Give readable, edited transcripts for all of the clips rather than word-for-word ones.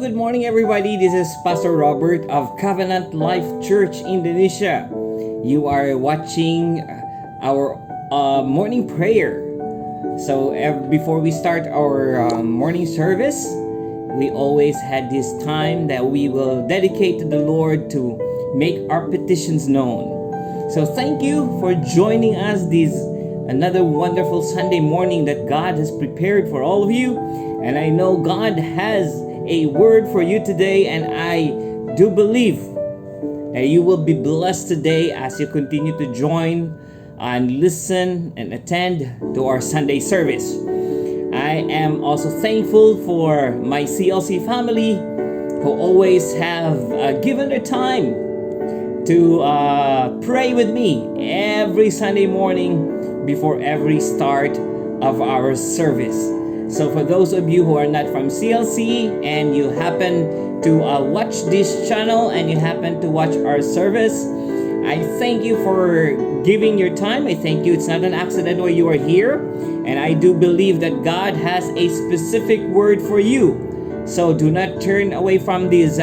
good morning everybody. This is Pastor Robert of Covenant Life Church Indonesia. You are watching our morning prayer. So before we start our morning service, we always had this time that we will dedicate to the Lord to make our petitions known. So thank you for joining us this another wonderful Sunday morning that God has prepared for all of you. And I know God has a word for you today, and I do believe that you will be blessed today as you continue to join and listen and attend to our Sunday service. I am also thankful for my CLC family who always have given their time to pray with me every Sunday morning before every start of our service. So for those of you who are not from CLC and you happen to watch this channel and you happen to watch our service, I thank you for giving your time. I thank you. It's not an accident why you are here. And I do believe that God has a specific word for you. So do not turn away from this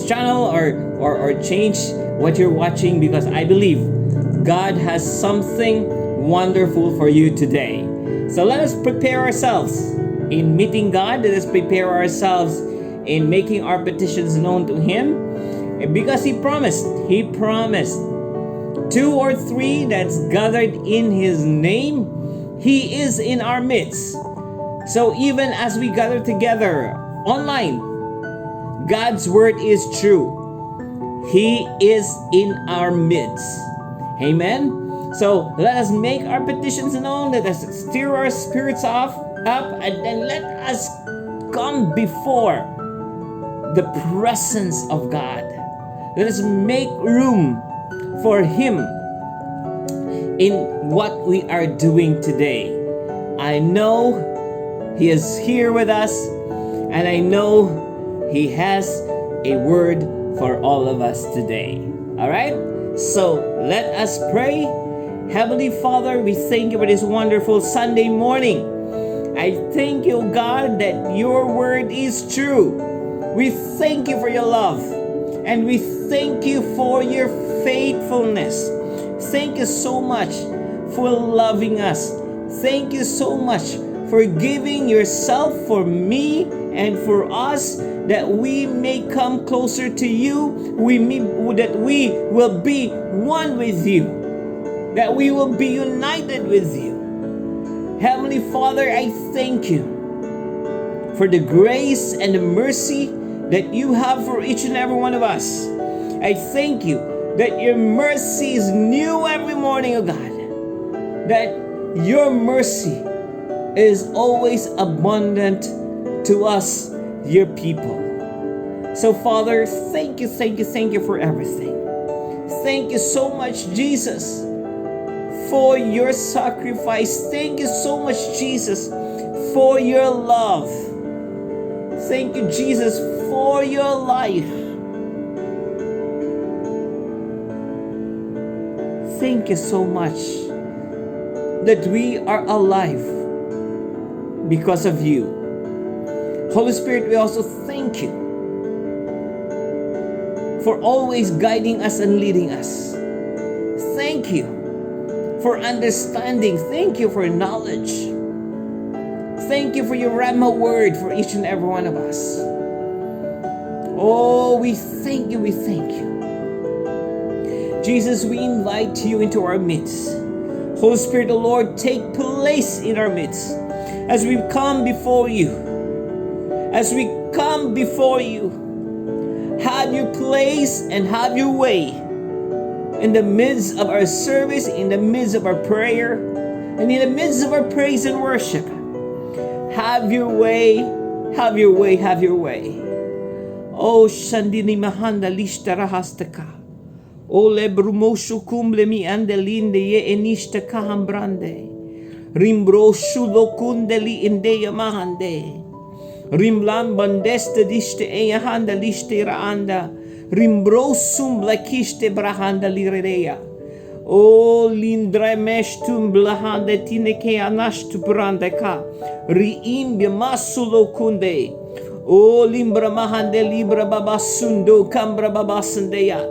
channel or change what you're watching, because I believe God has something wonderful for you today. So let us prepare ourselves in meeting God. Let us prepare ourselves in making our petitions known to Him. Because He promised, two or three that's gathered in His name, He is in our midst. So even as we gather together online, God's word is true. He is in our midst. Amen. So let us make our petitions known. Let us stir our spirits up, and then let us come before the presence of God. Let us make room for Him in what we are doing today. I know He is here with us, and I know He has a word for all of us today. All right? So let us pray. Heavenly Father, we thank you for this wonderful Sunday morning. I thank you, God, that your word is true. We thank you for your love, and we thank you for your faithfulness. Thank you so much for loving us. Thank you so much for giving yourself for me and for us, that we may come closer to you, that we will be one with you, that we will be united with you. Heavenly Father, I thank you for the grace and the mercy that you have for each and every one of us. I thank you that your mercy is new every morning, oh God, that your mercy is always abundant to us, your people. So Father, thank you for everything. Thank you so much, Jesus, for your sacrifice. Thank you so much, Jesus, for your love. Thank you, Jesus, for your life. Thank you so much that we are alive because of you. Holy Spirit, we also thank you for always guiding us and leading us. Thank you for understanding. Thank you for knowledge. Thank you for your Rhema word for each and every one of us. Oh, we thank you. Jesus, we invite you into our midst. Holy Spirit, the Lord, take place in our midst as we come before you. Have your place and have your way in the midst of our service, in the midst of our prayer, and in the midst of our praise and worship. Have your way. Oh, Shandini Mahanda Lishtarahastaka. O Lebrumoshu Kumble mi andelinde ye enishta kahambrande. Rimbro Shulo Kundeli Indeya Mahande. Rimlan Bandeste Diste Eyahanda Lishtera Anda. Rimbrosum Blakiste Brahanda Lireya. O Lindremeshtum Blahanda Tineke Anashtu Brandeka. Riimbia Masulo Kunde. O limbra mahande libra babasundo kambra babasandeya.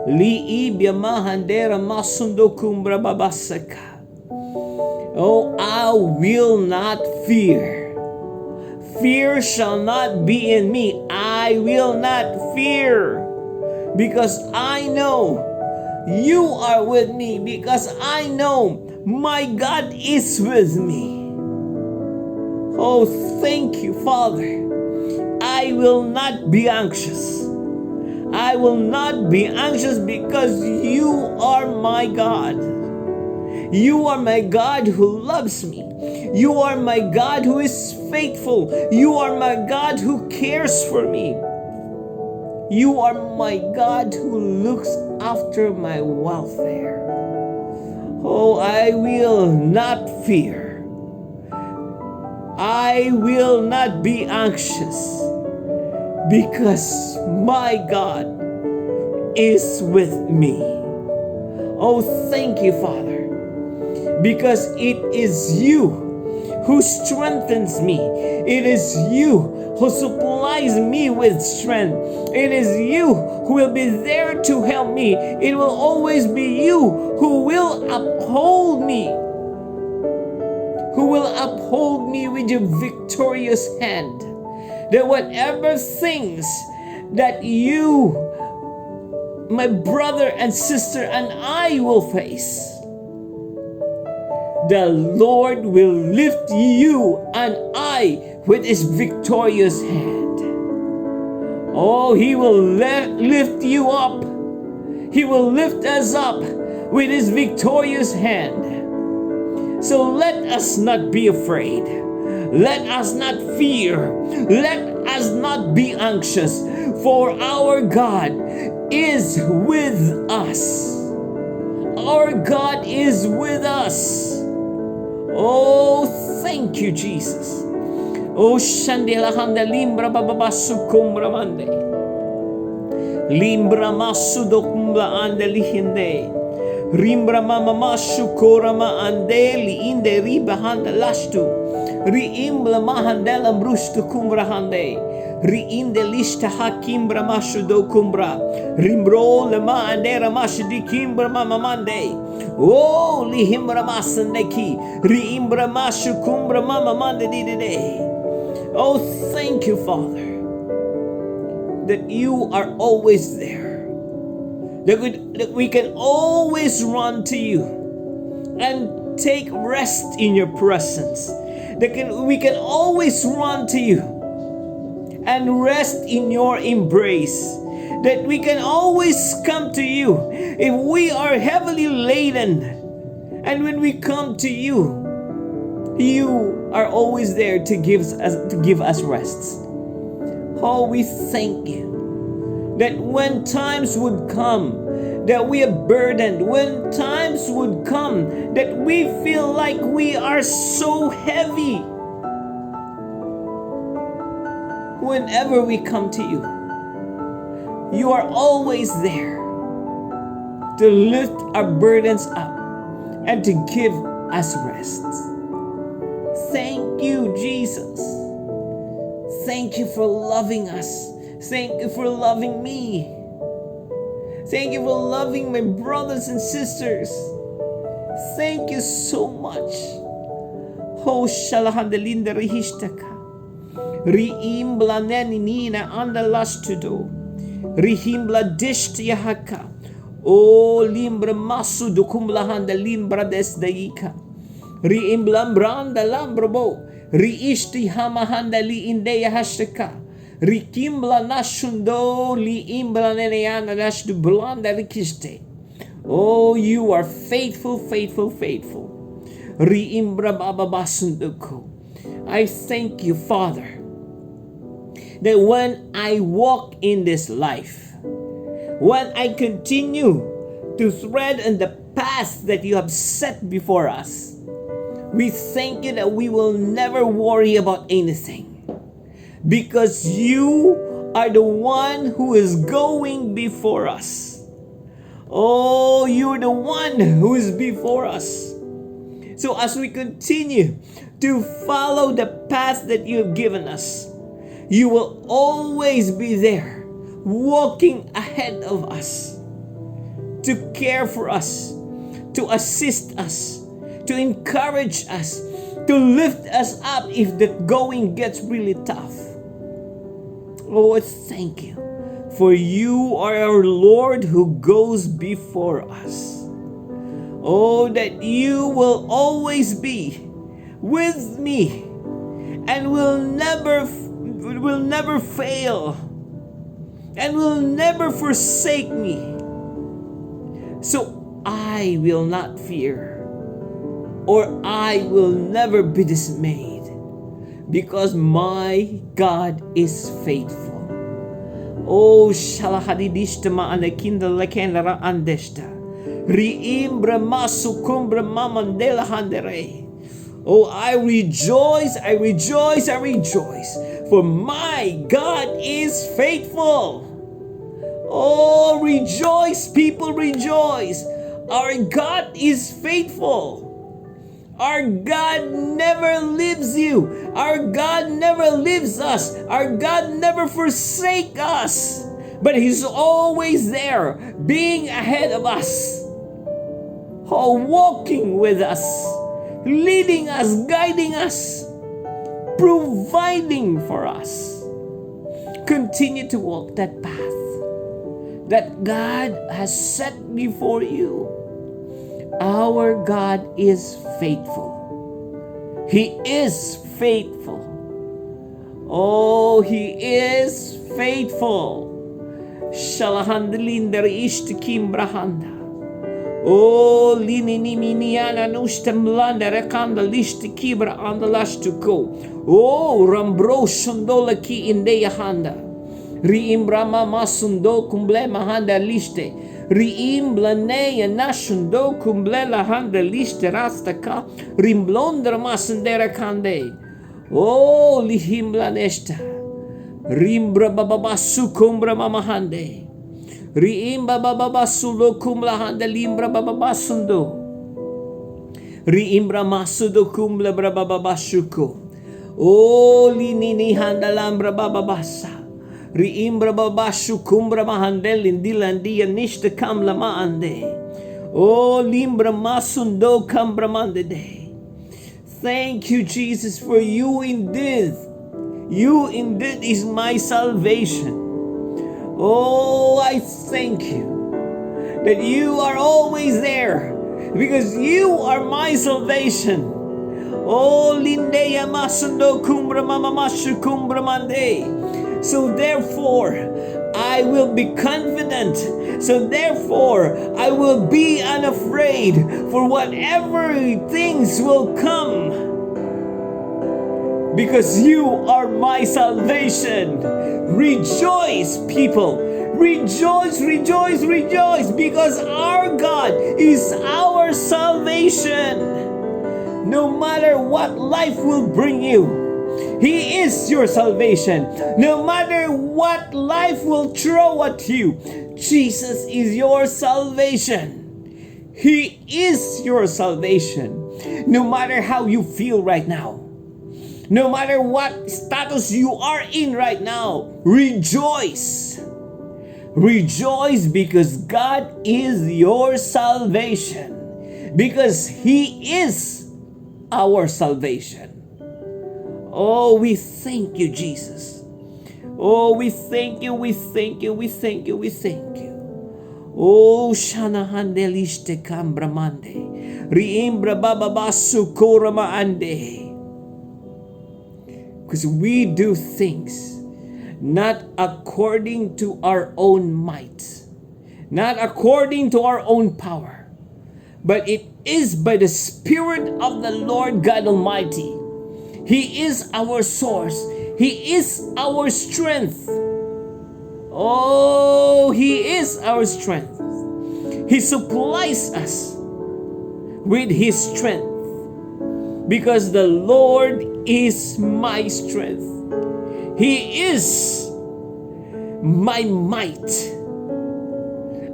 Liibya mahandera masundo kumbra babasaka. Oh, I will not fear. Fear shall not be in me. I will not fear. Because I know you are with me. Because I know my God is with me. Oh, thank you, Father. I will not be anxious. I will not be anxious because you are my God. You are my God who loves me. You are my God who is faithful. You are my God who cares for me. You are my God who looks after my welfare. Oh, I will not fear. I will not be anxious because my God is with me. Oh, thank you, Father, because it is you who strengthens me. It is you who supplies me with strength. It is you who will be there to help me. It will always be you who will uphold me. Who will uphold me with your victorious hand. That whatever things that you, my brother and sister, and I will face, the Lord will lift you and I with his victorious hand. Oh, he will lift you up. He will lift us up with his victorious hand. So let us not be afraid. Let us not fear. Let us not be anxious. For our God is with us. Our God is with us. Oh, thank you, Jesus. Oh, Shandela Handa Limbra Bababasu Kumbra Mande. Limbra Masu Dokumbla Ande Lihinde. Rimbra Mama Masu Korama Ande Liinde Riba Handa Lashtu. Riimbla Mahandela Brustu Kumbra Hande. Riinde Lista Hakimbra Masu Do Kumbra. Rimbro Lema Andera Masu Di Kimbra Mama Mande. Oh, Lihimbra Masandeki. Riimbra Masu Kumbra Mama Mande Dide. Oh, thank you, Father, that you are always there. That we can always run to you and take rest in your presence. We can always run to you and rest in your embrace. That we can always come to you if we are heavily laden. And when we come to you, you are always there to give us rest. Oh, we thank you that when times would come that we are burdened, when times would come that we feel like we are so heavy, whenever we come to you, you are always there to lift our burdens up and to give us rest. Thank you, Jesus. Thank you for loving us. Thank you for loving me. Thank you for loving my brothers and sisters. Thank you so much. Ho shalahandelinda rihishtaka. Riimbla neninina andalastudo. Rihimbla dishtiyahaka. O limbra masu dukumblahanda limbra desdaika. Riimblam branda lambrobo. Riishti hamahanda li indeya hashtaka. Rikimbla nashundo li imbla neneyana nashdu blanda rikiste. Oh, you are faithful, faithful, faithful. Riimbra bababasunduko. I thank you, Father, that when I walk in this life, when I continue to thread in the path that you have set before us, we thank you that we will never worry about anything. Because you are the one who is going before us. Oh, you're the one who is before us. So as we continue to follow the path that you have given us, You will always be there, walking ahead of us, to care for us, to assist us, to encourage us, to lift us up if the going gets really tough. Oh, thank you, for you are our Lord who goes before us. Oh, that you will always be with me and will never fail and will never forsake me. So I will not fear, or I will never be dismayed, because my God is faithful. Oh, shalahadidishta ma'anakinda lakenara andeshta. Riimbra masukumbra mamandela handere. Oh, I rejoice, I rejoice, I rejoice, for my God is faithful. Oh, rejoice, people, rejoice. Our God is faithful. Our God never leaves you. Our God never leaves us. Our God never forsakes us. But He's always there, being ahead of us. Oh, walking with us, leading us, guiding us, providing for us. Continue to walk that path that God has set before you. Our God is faithful. He is faithful. Oh, He is faithful. Shalahandalin dari ishtikim brahanda. Oh, linini miniana nustemlanda rekanda lishti kibra andalastuko. Oh, rambro shundola ki indeyahanda. Riimbrama masundo kumble mahanda liste. Riimbla neya nashundo kumble lahanda liste rastaka. Rimblondra masandera kande. Oh, lihimbla nesta. Rimbra bababasu kumbra mamahande. Riimba bababasulo kumla handa limbra bababasundo. Riimbra masudo kumla bababashuko. Oh, linini handa lambra bababasa. Riimbra babashu kumbra mahandel indilandia nishta kamla maande. Oh, limbra masundo kambra mandede. Thank you, Jesus, for you indeed is my salvation. Oh, I thank you that you are always there, because you are my salvation. Oh, lindeya masundo kumbra mamamashu kumbra mande. So therefore, I will be confident. So therefore, I will be unafraid for whatever things will come. Because you are my salvation. Rejoice, people. Rejoice, rejoice, rejoice. Because our God is our salvation. No matter what life will bring you, He is your salvation. No matter what life will throw at you, Jesus is your salvation. He is your salvation. No matter how you feel right now, no matter what status you are in right now, rejoice. Rejoice, because God is your salvation. Because He is our salvation. Oh, we thank you, Jesus. Oh, we thank you, we thank you, we thank you, we thank you. Oh, shanahandeliste kambramande. Riimbra bababasu korama ande. Because we do things not according to our own might, not according to our own power, but it is by the Spirit of the Lord God Almighty. He is our source. He is our strength. Oh, He is our strength. He supplies us with His strength, because the Lord is my strength. He is my might,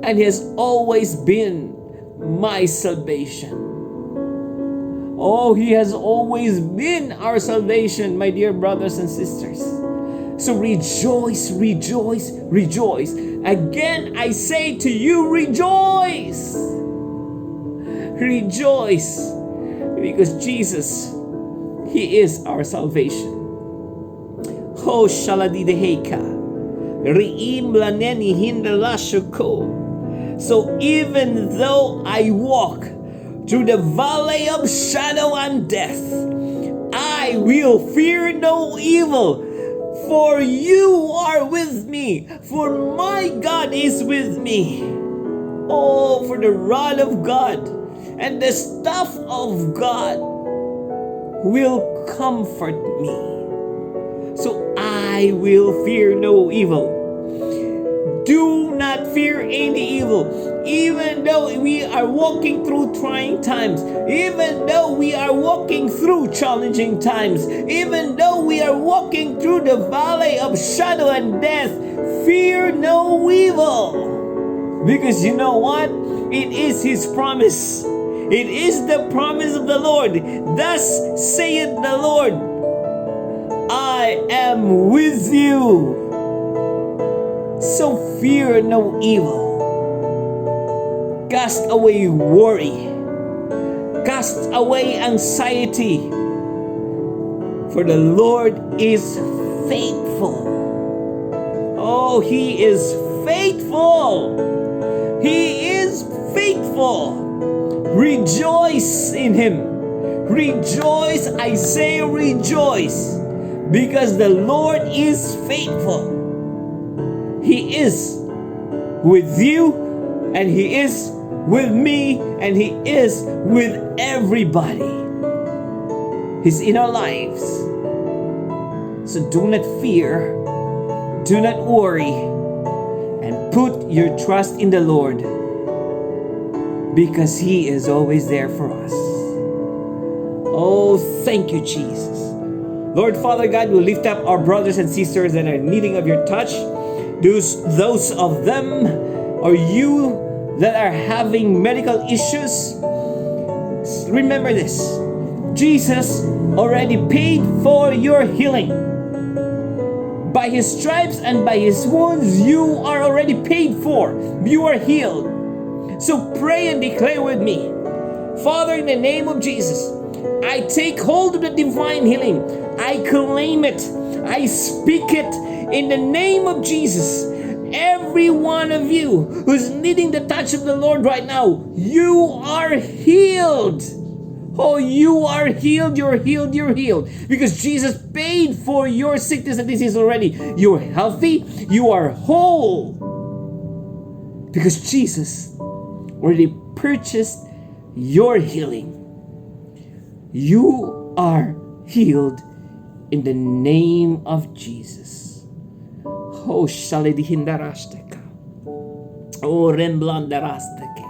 and He has always been my salvation. Oh, He has always been our salvation, my dear brothers and sisters. So rejoice, rejoice, rejoice. Again, I say to you, rejoice. Rejoice. Because Jesus, He is our salvation. Ho shaladideheka. Riim laneni hindalashuko. So even though I walk through the valley of shadow and death, I will fear no evil, for you are with me, for my God is with me. Oh, for the rod of God and the staff of God will comfort me. So I will fear no evil. Do not fear any evil. Even though we are walking through trying times, even though we are walking through challenging times, even though we are walking through the valley of shadow and death, fear no evil. Because you know what? It is His promise. It is the promise of the Lord. Thus saith the Lord, I am with you. So fear no evil. Cast away worry. Cast away anxiety. For the Lord is faithful. Oh, He is faithful. He is faithful. Rejoice in Him. Rejoice, I say rejoice. Because the Lord is faithful. He is with you, and He is with me, and He is with everybody. He's in our lives. So do not fear, do not worry, and put your trust in the Lord, because He is always there for us. Oh, thank you, Jesus. Lord, Father God, we lift up our brothers and sisters that are needing of your touch. Those of them or you that are having medical issues, remember this: Jesus already paid for your healing. By His stripes and by His wounds, you are already paid for. You are healed. So pray and declare with me. Father, in the name of Jesus, I take hold of the divine healing. I claim it. I speak it in the name of Jesus. Every one of you who's needing the touch of the Lord right now, you are healed. Oh, you are healed, you're healed, you're healed. Because Jesus paid for your sickness and disease already. You're healthy, you are whole. Because Jesus already purchased your healing. You are healed in the name of Jesus. Oh, Shaledihindarasteka. Oh, Remblandarasteke.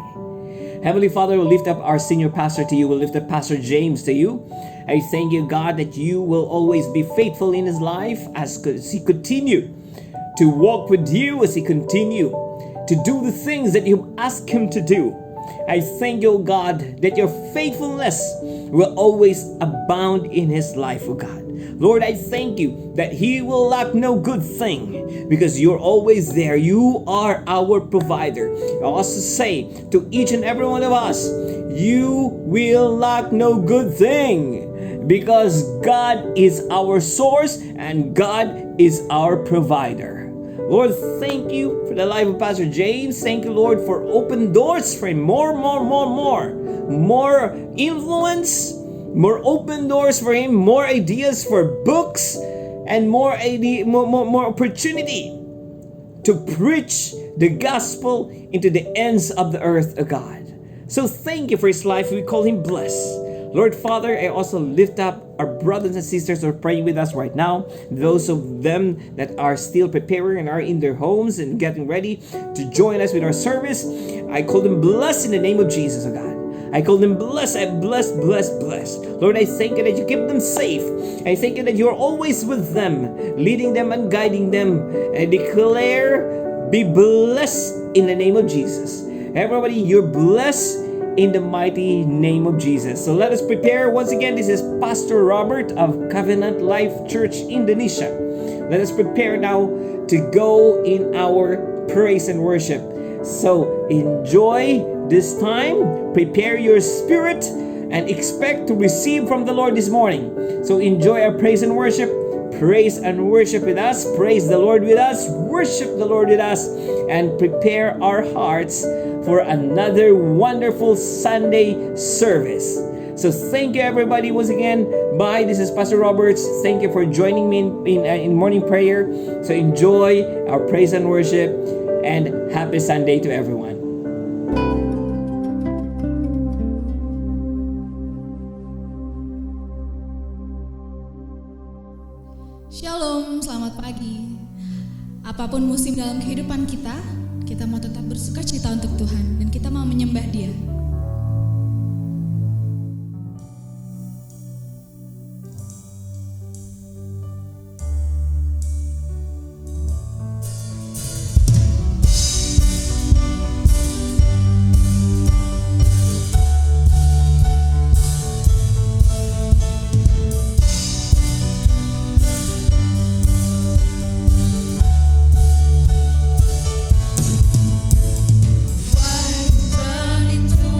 Heavenly Father, we'll lift up our senior pastor to you. We'll lift up Pastor James to you. I thank you, God, that you will always be faithful in his life as he continue to walk with you, as he continue to do the things that you ask him to do. I thank you, God, that your faithfulness will always abound in his life, oh God. Lord, I thank you that he will lack no good thing because you're always there. You are our provider. I also say to each and every one of us, you will lack no good thing because God is our source and God is our provider. Lord, thank you for the life of Pastor James. Thank you, Lord, for open doors for him. More influence, more open doors for him, more ideas for books, and more opportunity to preach the gospel into the ends of the earth, oh God. So thank you for his life. We call him blessed. Lord Father, I also lift up our brothers and sisters who are praying with us right now. Those of them that are still preparing and are in their homes and getting ready to join us with our service. I call them blessed in the name of Jesus, oh God. I call them blessed. I bless. Lord, I thank you that you keep them safe. I thank you that you're always with them, leading them and guiding them. I declare, be blessed in the name of Jesus. Everybody, you're blessed in the mighty name of Jesus. So let us prepare. Once again, this is Pastor Robert of Covenant Life Church Indonesia. Let us prepare now to go in our praise and worship. So enjoy this time, prepare your spirit, and expect to receive from the Lord this morning. So enjoy our praise and worship. Praise and worship with us. Praise the Lord with us. Worship the Lord with us. And prepare our hearts for another wonderful Sunday service. So thank you everybody once again. Bye. This is Pastor Roberts. Thank you for joining me in morning prayer. So enjoy our praise and worship. And happy Sunday to everyone. Shalom, selamat pagi. Apapun musim dalam kehidupan kita, kita mau tetap bersuka cita untuk Tuhan dan kita mau menyembah Dia. Turn into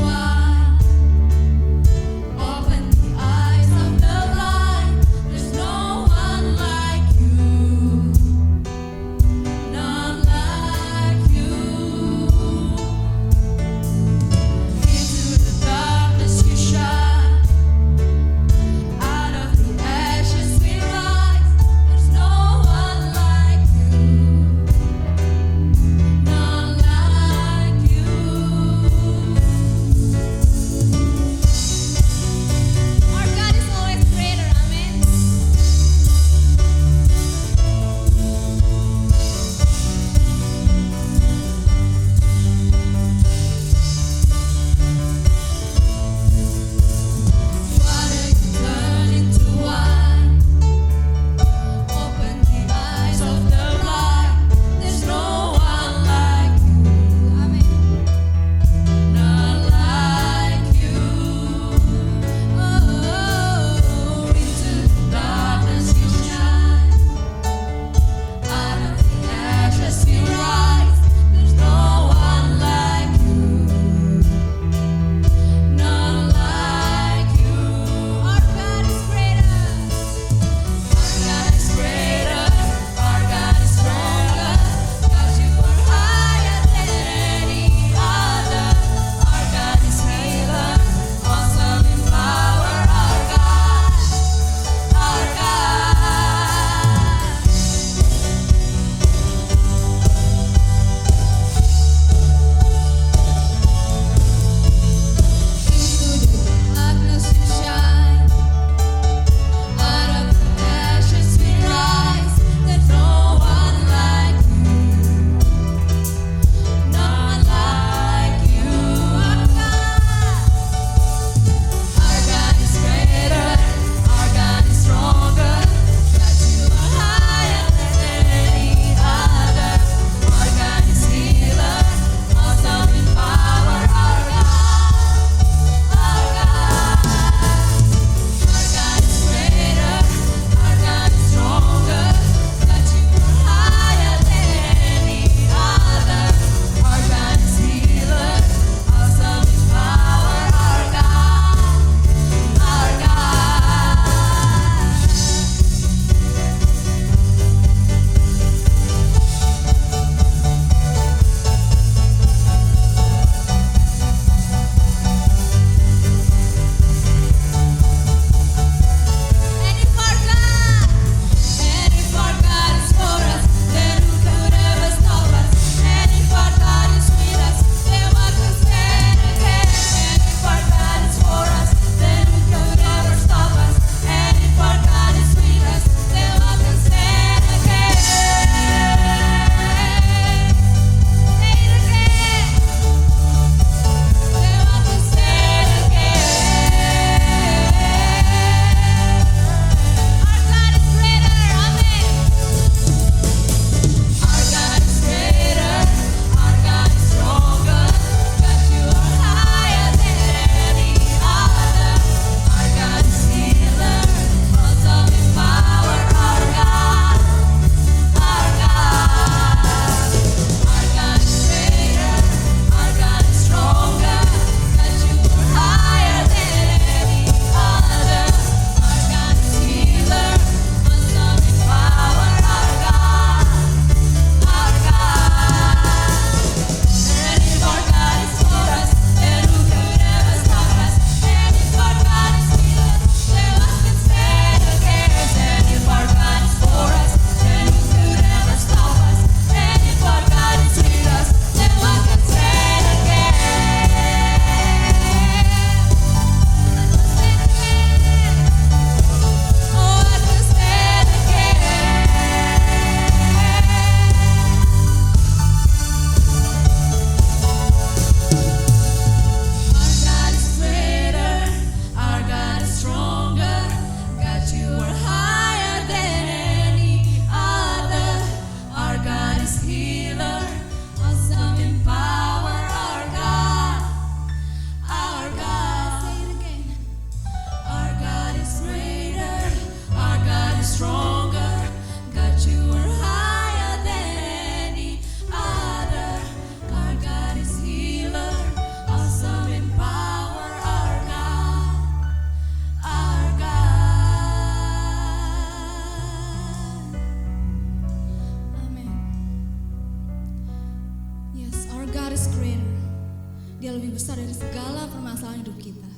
besar dari segala permasalahan hidup kita.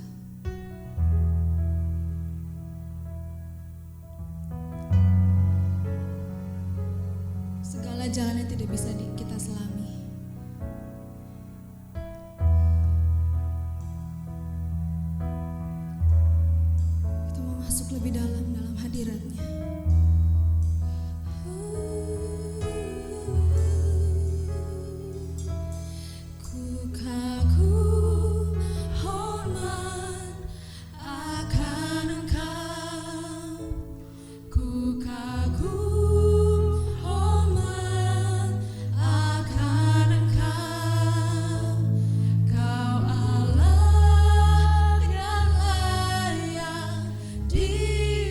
Segala jalan yang tidak bisa kita selami. Kita mau masuk lebih dalam hadiratnya.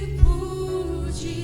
Dipuji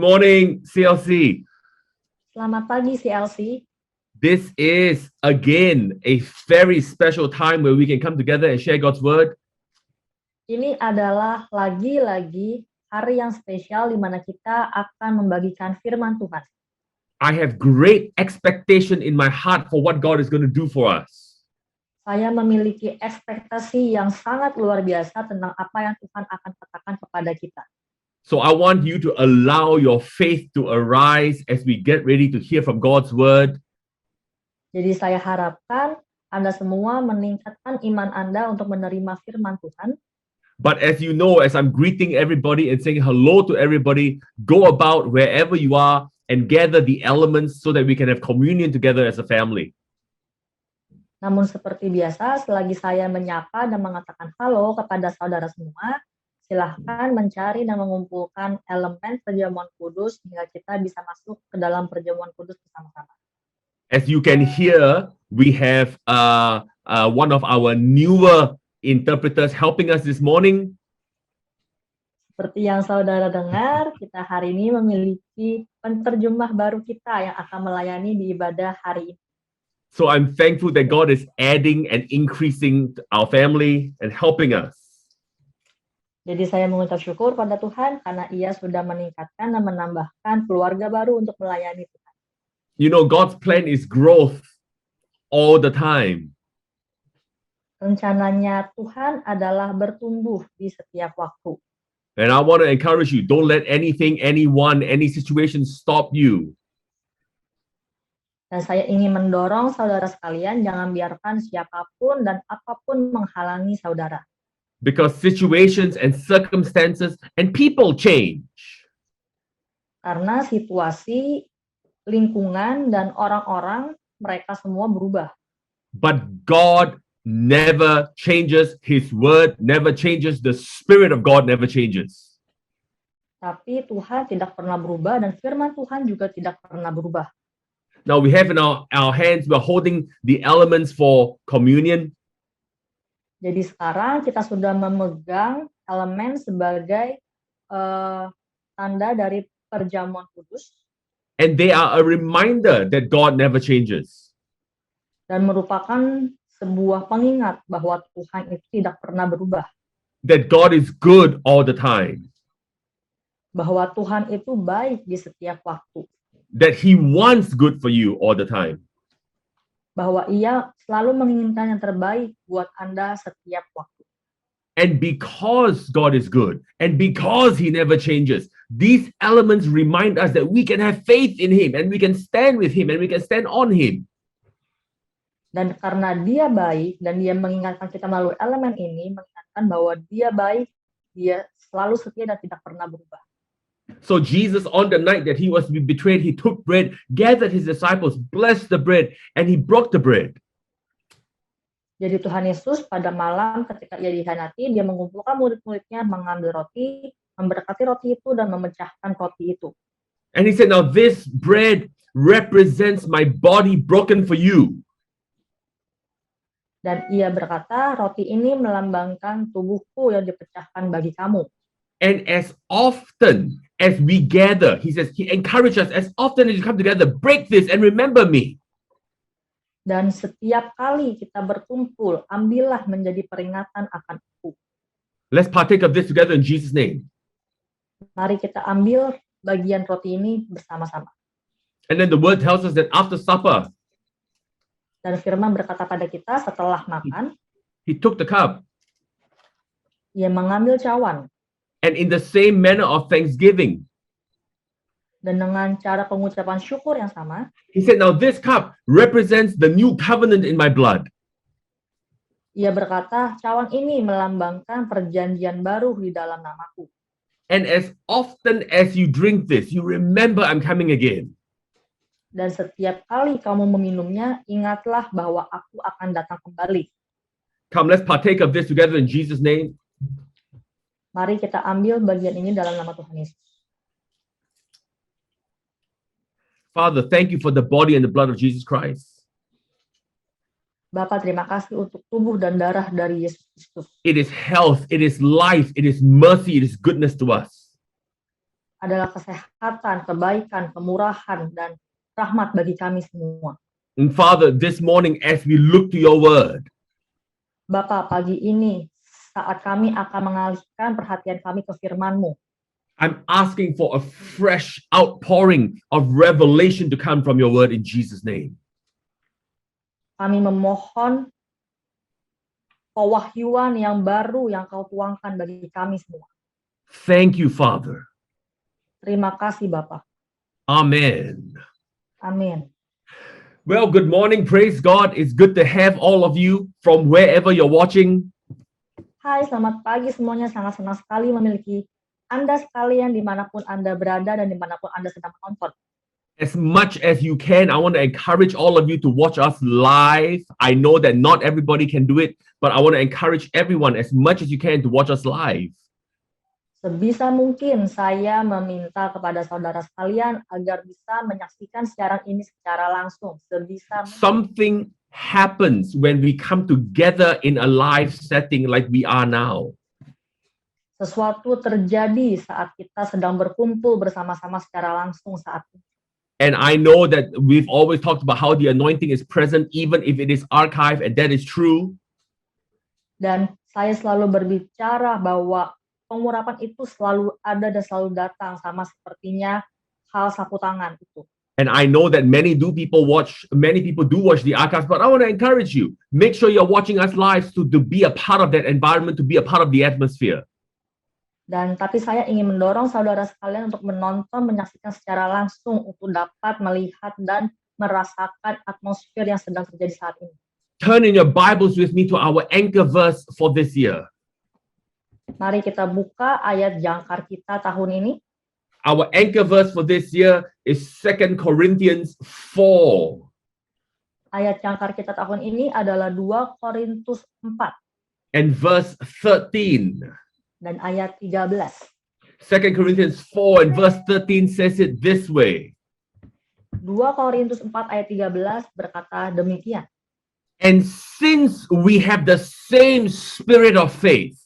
morning, CLC. Selamat pagi CLC. This is again a very special time where we can come together and share God's word. Ini adalah lagi-lagi hari yang spesial di mana kita akan membagikan firman Tuhan. I have great expectation in my heart for what God is going to do for us. Saya memiliki ekspektasi yang sangat luar biasa tentang apa yang Tuhan akan katakan kepada kita. So I want you to allow your faith to arise as we get ready to hear from God's word. Jadi saya harapkan Anda semua meningkatkan iman Anda untuk menerima firman Tuhan. But as you know, as I'm greeting everybody and saying hello to everybody, go about wherever you are and gather the elements so that we can have communion together as a family. Namun seperti biasa, selagi saya menyapa dan mengatakan halo kepada saudara semua, silahkan mencari dan mengumpulkan elemen perjamuan kudus hingga kita bisa masuk ke dalam perjamuan kudus bersama-sama. As you can hear, we have one of our newer interpreters helping us this morning. Seperti yang saudara dengar, kita hari ini memiliki penterjemah baru kita yang akan melayani di ibadah hari ini. So I'm thankful that God is adding and increasing our family and helping us. Jadi saya mengucap syukur pada Tuhan karena Ia sudah meningkatkan dan menambahkan keluarga baru untuk melayani Tuhan. You know, God's plan is growth all the time. Rencananya Tuhan adalah bertumbuh di setiap waktu. And I want to encourage you, don't let anything, anyone, any situation stop you. Dan saya ingin mendorong saudara sekalian, jangan biarkan siapapun dan apapun menghalangi saudara. Because situations and circumstances and people change. Karena situasi, lingkungan, dan orang-orang, mereka semua berubah. But God never changes. His word never changes. The Spirit of God never changes. Tapi Tuhan tidak pernah berubah dan firman Tuhan juga tidak pernah berubah. Now we have in our hands, we're holding the elements for communion. Jadi sekarang kita sudah memegang elemen sebagai tanda dari perjamuan kudus. And they are a reminder that God never changes. Dan merupakan sebuah pengingat bahwa Tuhan itu tidak pernah berubah. That God is good all the time. Bahwa Tuhan itu baik di setiap waktu. That He wants good for you all the time. Bahwa Ia selalu menginginkan yang terbaik buat Anda setiap waktu. And because God is good, and because He never changes, these elements remind us that we can have faith in Him, and we can stand with Him, and we can stand on Him. Dan karena Dia baik, dan Dia mengingatkan kita melalui elemen ini, mengingatkan bahwa Dia baik, Dia selalu setia dan tidak pernah berubah. So Jesus, on the night that He was to be betrayed, He took bread, gathered His disciples, blessed the bread, and He broke the bread. Jadi Tuhan Yesus pada malam ketika Ia dikhianati, Dia mengumpulkan murid-muridnya, mengambil roti, memberkati roti itu, dan memecahkan roti itu. And He said, now this bread represents my body broken for you. Dan Ia berkata, roti ini melambangkan tubuhku yang dipecahkan bagi kamu. And as often as we gather, He says, He encourages us, as often as you come together, break this and remember me. Dan setiap kali kita berkumpul, ambillah menjadi peringatan akan aku. Let's partake of this together in Jesus' name. Mari kita ambil bagian roti ini bersama-sama. And then the word tells us that after supper, Dan firman berkata pada kita setelah makan, He took the cup. Ia mengambil cawan. And in the same manner of thanksgiving, Dan dengan cara pengucapan syukur yang sama, He said, now this cup represents the new covenant in my blood. Ia berkata, cawan ini melambangkan perjanjian baru di dalam namaku. And as often as you drink this, you remember I'm coming again. Dan setiap kali kamu meminumnya, ingatlah bahwa aku akan datang kembali. Come, let's partake of this together in Jesus' name. Mari kita ambil bagian ini dalam nama Tuhan Yesus. Father, thank you for the body and the blood of Jesus Christ. Bapa, terima kasih untuk tubuh dan darah dari Yesus Kristus. It is health, it is life, it is mercy, it is goodness to us. adalah kesehatan, kebaikan, kemurahan, dan rahmat bagi kami semua. And Father, this morning as we look to your word, Bapa, pagi ini saat kami akan mengalihkan perhatian kami ke firman-Mu, I'm asking for a fresh outpouring of revelation to come from your word in Jesus' name. kami memohon pewahyuan yang baru yang Kau tuangkan bagi kami semua. Thank you, Father. Terima kasih Bapa. Amen. Amin. Well, good morning. Praise God. It's good to have all of you from wherever you're watching. Hai, selamat pagi semuanya. Sangat senang sekali memiliki Anda sekalian dimanapun Anda berada dan dimanapun Anda sedang menonton. As much as you can, I want to encourage all of you to watch us live. I know that not everybody can do it, but I want to encourage everyone as much as you can to watch us live. Sebisa mungkin saya meminta kepada saudara sekalian agar bisa menyaksikan siaran ini secara langsung. Sebisa mungkin. Something happens when we come together in a live setting like we are now. Sesuatu terjadi saat kita sedang berkumpul bersama-sama secara langsung saat ini. And I know that we've always talked about how the anointing is present even if it is archived, and that is true. Dan saya selalu berbicara bahwa pengurapan itu selalu ada dan selalu datang, sama sepertinya hal sapu tangan itu. And I know that many people do watch the archives, but I want to encourage you, make sure you're watching us live to be a part of that environment, to be a part of the atmosphere. Dan tapi saya ingin mendorong saudara sekalian untuk menonton, menyaksikan secara langsung untuk dapat melihat dan merasakan atmosfer yang sedang terjadi saat ini. Turn in your Bibles with me to our anchor verse for this year. Mari kita buka ayat jangkar kita tahun ini. Our anchor verse for this year is 2 Corinthians 4. Ayat jangkar kita tahun ini adalah 2 Korintus 4 and verse 13. dan ayat 13. 2 Corinthians 4 and verse 13 says it this way. 2 Korintus 4 ayat 13 berkata demikian. And since we have the same spirit of faith,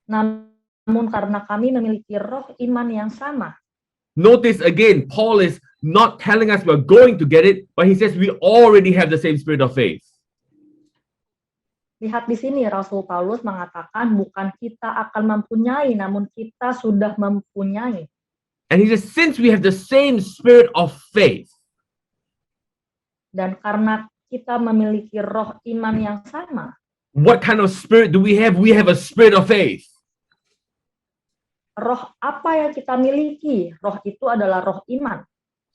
namun karena kami memiliki roh iman yang sama. notice again, Paul is not telling us we're going to get it, but he says we already have the same spirit of faith. Lihat di sini Rasul Paulus mengatakan bukan kita akan mempunyai, namun kita sudah mempunyai. And he says, since we have the same spirit of faith, Dan karena kita memiliki roh iman yang sama, what kind of spirit do we have? We have a spirit of faith. roh apa yang kita miliki? Roh itu adalah roh iman.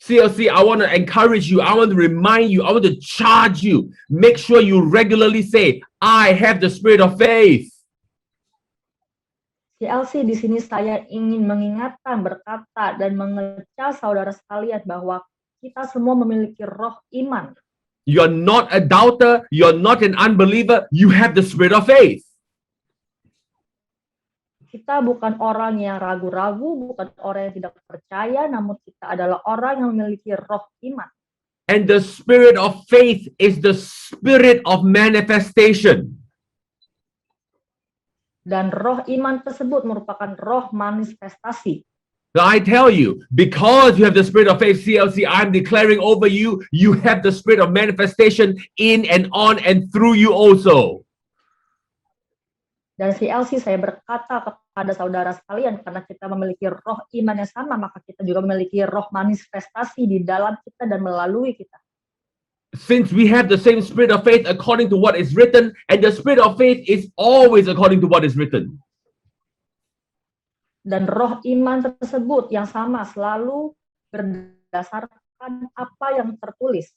CLC, I want to encourage you. I want to remind you. I want to charge you. Make sure you regularly say, I have the spirit of faith. CLC, di sini saya ingin mengingatkan, berkata, dan mengecas saudara sekalian bahwa kita semua memiliki roh iman. You're not a doubter. You're not an unbeliever. You have the spirit of faith. Kita bukan orang yang ragu-ragu, bukan orang yang tidak percaya, namun kita adalah orang yang memiliki roh iman. And the spirit of faith is the spirit of manifestation. Dan roh iman tersebut merupakan roh manifestasi. Now I tell you, because you have the spirit of faith, CLC, I'm declaring over you, you have the spirit of manifestation in and on and through you also. Dan CLC, saya berkata kepada saudara sekalian, karena kita memiliki roh iman yang sama, maka kita juga memiliki roh manifestasi di dalam kita dan melalui kita. Since we have the same spirit of faith according to what is written, and the spirit of faith is always according to what is written. Dan roh iman tersebut yang sama selalu berdasarkan apa yang tertulis.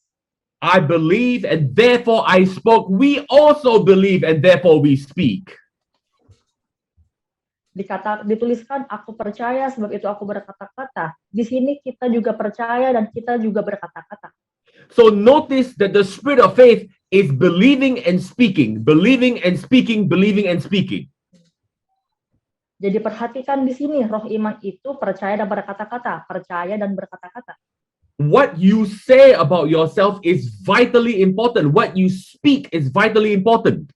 I believe and therefore I spoke. We also believe and therefore we speak. Dituliskan, aku percaya, sebab itu aku berkata-kata. Di sini kita juga percaya dan kita juga berkata-kata. So notice that the spirit of faith is believing and speaking, believing and speaking, believing and speaking. Jadi perhatikan di sini, roh iman itu percaya dan berkata-kata, percaya dan berkata-kata. What you say about yourself is vitally important. What you speak is vitally important.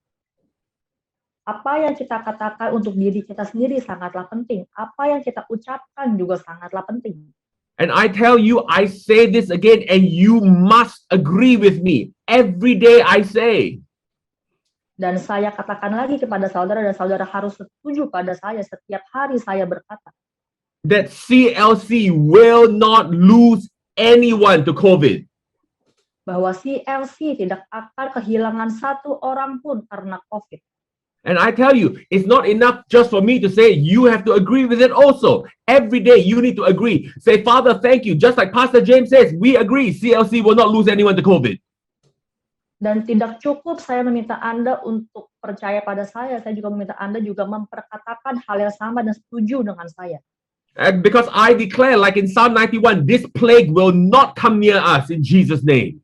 Apa yang kita katakan untuk diri kita sendiri sangatlah penting. Apa yang kita ucapkan juga sangatlah penting. And I tell you, I say this again, and you must agree with me. Every day I say. Dan saya katakan lagi kepada saudara, dan saudara harus setuju pada saya. Setiap hari saya berkata, That CLC will not lose anyone to COVID. bahwa CLC tidak akan kehilangan satu orang pun karena COVID. And I tell you, it's not enough just for me to say, you have to agree with it also. Every day you need to agree. Say, Father, thank you. Just like Pastor James says, we agree CLC will not lose anyone to COVID. Dan tidak cukup saya meminta Anda untuk percaya pada saya juga meminta Anda juga memperkatakan hal yang sama dan setuju dengan saya. And because I declare, like in Psalm 91, this plague will not come near us in Jesus' name.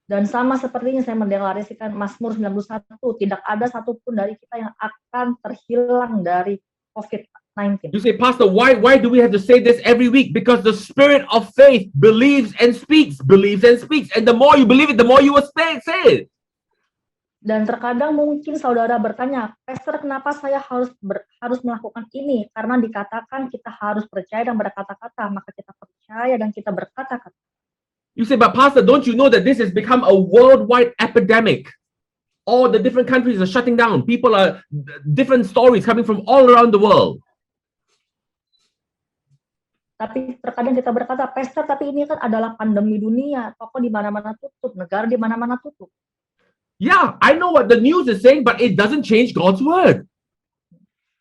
Dan sama sepertinya saya mendeklarasikan Mazmur 91, tidak ada satupun dari kita yang akan terhilang dari COVID-19. You say, Pastor, why do we have to say this every week? Because the spirit of faith believes and speaks. And the more you believe it, the more you will say it. Dan terkadang mungkin saudara bertanya, Pastor, kenapa saya harus melakukan ini? Karena dikatakan kita harus percaya dan berkata-kata, maka kita percaya dan kita berkata-kata. You say, but Pastor, don't you know that this has become a worldwide epidemic? All the different countries are shutting down. People are different stories coming from all around the world. Tapi terkadang kita berkata, Pastor, tapi ini kan adalah pandemi dunia. Toko di mana-mana tutup, negara di mana-mana tutup. Yeah, I know what the news is saying, but it doesn't change God's word.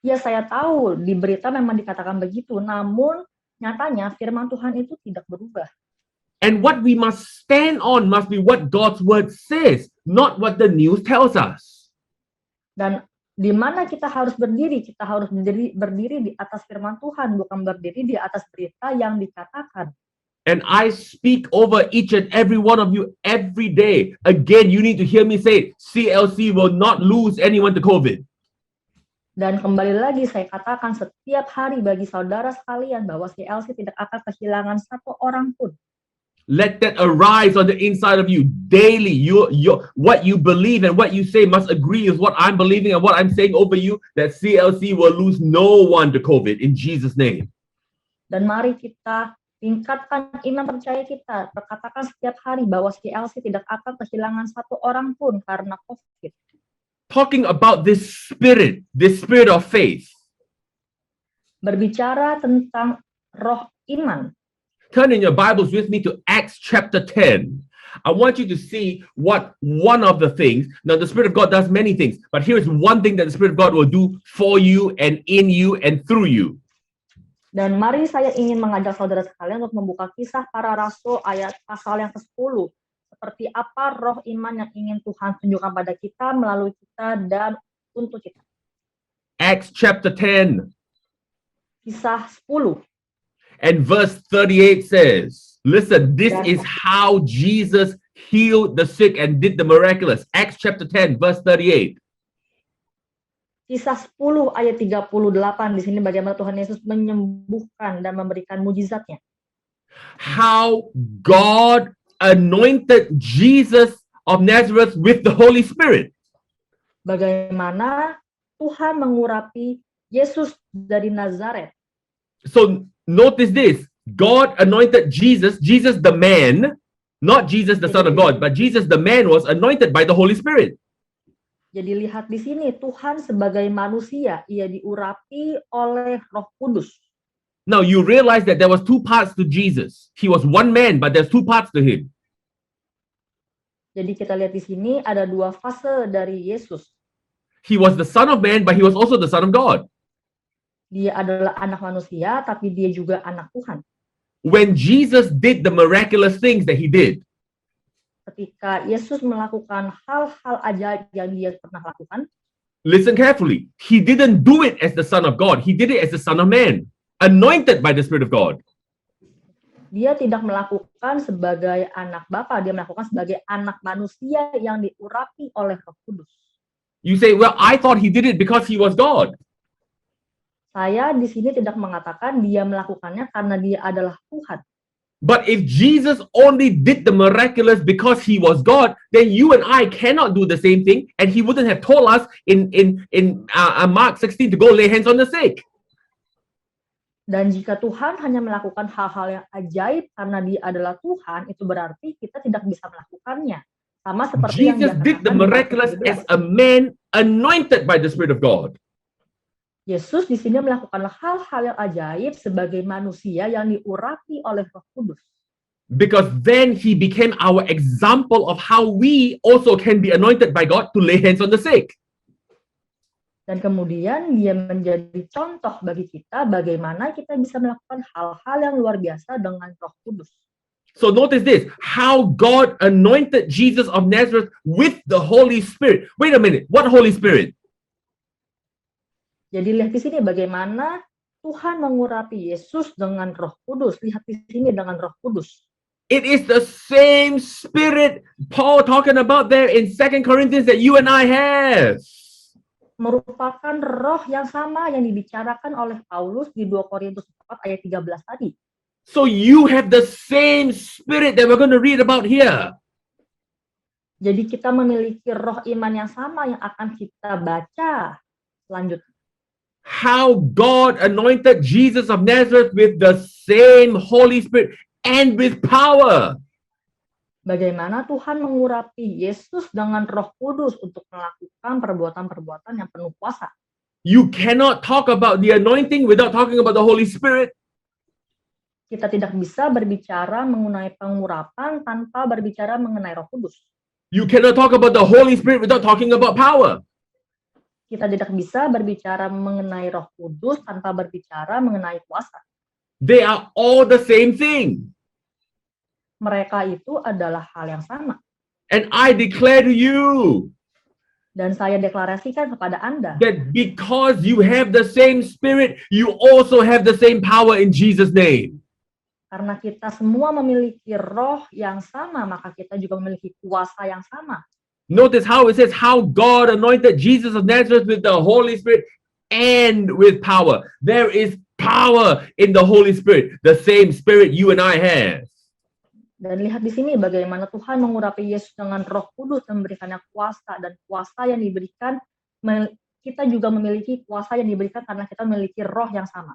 Ya, saya tahu di berita memang dikatakan begitu. Namun nyatanya firman Tuhan itu tidak berubah. And what we must stand on must be what God's word says, not what the news tells us. Dan di mana kita harus berdiri? Kita harus berdiri di atas firman Tuhan, bukan berdiri di atas berita yang dikatakan. And I speak over each and every one of you every day. Again, you need to hear me say, CLC will not lose anyone to COVID. Dan kembali lagi saya katakan setiap hari bagi saudara sekalian bahwa CLC tidak akan kehilangan satu orang pun. Let that arise on the inside of you daily. What you believe and what you say must agree with what I'm believing and what I'm saying over you, that CLC will lose no one to COVID in Jesus' name. Dan mari kita tingkatkan iman percaya kita. Berkatakan setiap hari bahwa CLC tidak akan kehilangan satu orang pun karena COVID. Talking about this spirit of faith. Berbicara tentang roh iman. Turn in your Bibles with me to Acts chapter 10. I want you to see what one of the things, now the Spirit of God does many things, but here's one thing that the Spirit of God will do for you and in you and through you. Dan mari saya ingin mengajak saudara sekalian untuk membuka Kisah Para Rasul ayat pasal yang ke-10. Seperti apa roh iman yang ingin Tuhan tunjukkan pada kita, melalui kita, dan untuk kita. Acts chapter 10. Kisah 10. And verse 38 says, listen, this is how Jesus healed the sick and did the miraculous. Acts chapter 10, verse 38. Kisah 10 ayat 38 di sini bagaimana Tuhan Yesus menyembuhkan dan memberikan mujizatnya. How God anointed Jesus of Nazareth with the Holy Spirit. Bagaimana Tuhan mengurapi Yesus dari Nazaret. So notice this, God anointed Jesus the man, not Jesus the Son of God, but Jesus the man was anointed by the Holy Spirit. Jadi lihat di sini, Tuhan sebagai manusia, ia diurapi oleh Roh Kudus. Now you realize that there was two parts to Jesus. He was one man, but there's two parts to him. Jadi kita lihat di sini ada dua fase dari Yesus. He was the Son of Man, but he was also the Son of God. Dia adalah anak manusia, tapi dia juga anak Tuhan. When Jesus did the miraculous things that he did, Ketika Yesus melakukan hal-hal ajaib yang dia pernah lakukan, listen carefully. He didn't do it as the Son of God. He did it as the Son of Man, anointed by the Spirit of God. Dia tidak melakukan sebagai anak Bapa, dia melakukan sebagai anak manusia yang diurapi oleh Roh Kudus. You say, well, I thought he did it because he was God. Saya di sini tidak mengatakan dia melakukannya karena dia adalah Tuhan. But if Jesus only did the miraculous because he was God, then you and I cannot do the same thing, and he wouldn't have told us in Mark 16 to go lay hands on the sick. Dan jika Tuhan hanya melakukan hal-hal yang ajaib karena Dia adalah Tuhan, itu berarti kita tidak bisa melakukannya. Sama seperti yang Jesus Dia did the katakan di Markus miraculous 17. as a man anointed by the Spirit of God. Yesus di sini melakukan hal-hal yang ajaib sebagai manusia yang diurapi oleh Roh Kudus. Because then he became our example of how we also can be anointed by God to lay hands on the sick. Dan kemudian Dia menjadi contoh bagi kita bagaimana kita bisa melakukan hal-hal yang luar biasa dengan Roh Kudus. So notice this, how God anointed Jesus of Nazareth with the Holy Spirit. Wait a minute, what Holy Spirit? Jadi lihat di sini bagaimana Tuhan mengurapi Yesus dengan Roh Kudus. Lihat di sini dengan Roh Kudus. It is the same Spirit Paul talking about there in 2 Corinthians that you and I have. Merupakan roh yang sama yang dibicarakan oleh Paulus di 2 Korintus 4 ayat 13 tadi. So you have the same Spirit that we're going to read about here. Jadi kita memiliki roh iman yang sama yang akan kita baca selanjutnya. How God anointed Jesus of Nazareth with the same Holy Spirit and with power. Bagaimana Tuhan mengurapi Yesus dengan Roh Kudus untuk melakukan perbuatan-perbuatan yang penuh kuasa. You cannot talk about the anointing without talking about the Holy Spirit. Kita tidak bisa berbicara mengenai pengurapan tanpa berbicara mengenai Roh Kudus. You cannot talk about the Holy Spirit without talking about power. Kita tidak bisa berbicara mengenai Roh Kudus tanpa berbicara mengenai kuasa. They are all the same thing. Mereka itu adalah hal yang sama. And I declare to you Dan saya deklarasikan kepada Anda, that because you have the same Spirit, you also have the same power in Jesus' name. karena kita semua memiliki roh yang sama, maka kita juga memiliki kuasa yang sama. Notice how it says how God anointed Jesus of Nazareth with the Holy Spirit and with power. There is power in the Holy Spirit, the same Spirit you and I have. Dan lihat di sini bagaimana Tuhan mengurapi Yesus dengan Roh Kudus dan memberikannya kuasa, dan kuasa yang diberikan, kita juga memiliki kuasa yang diberikan karena kita memiliki roh yang sama.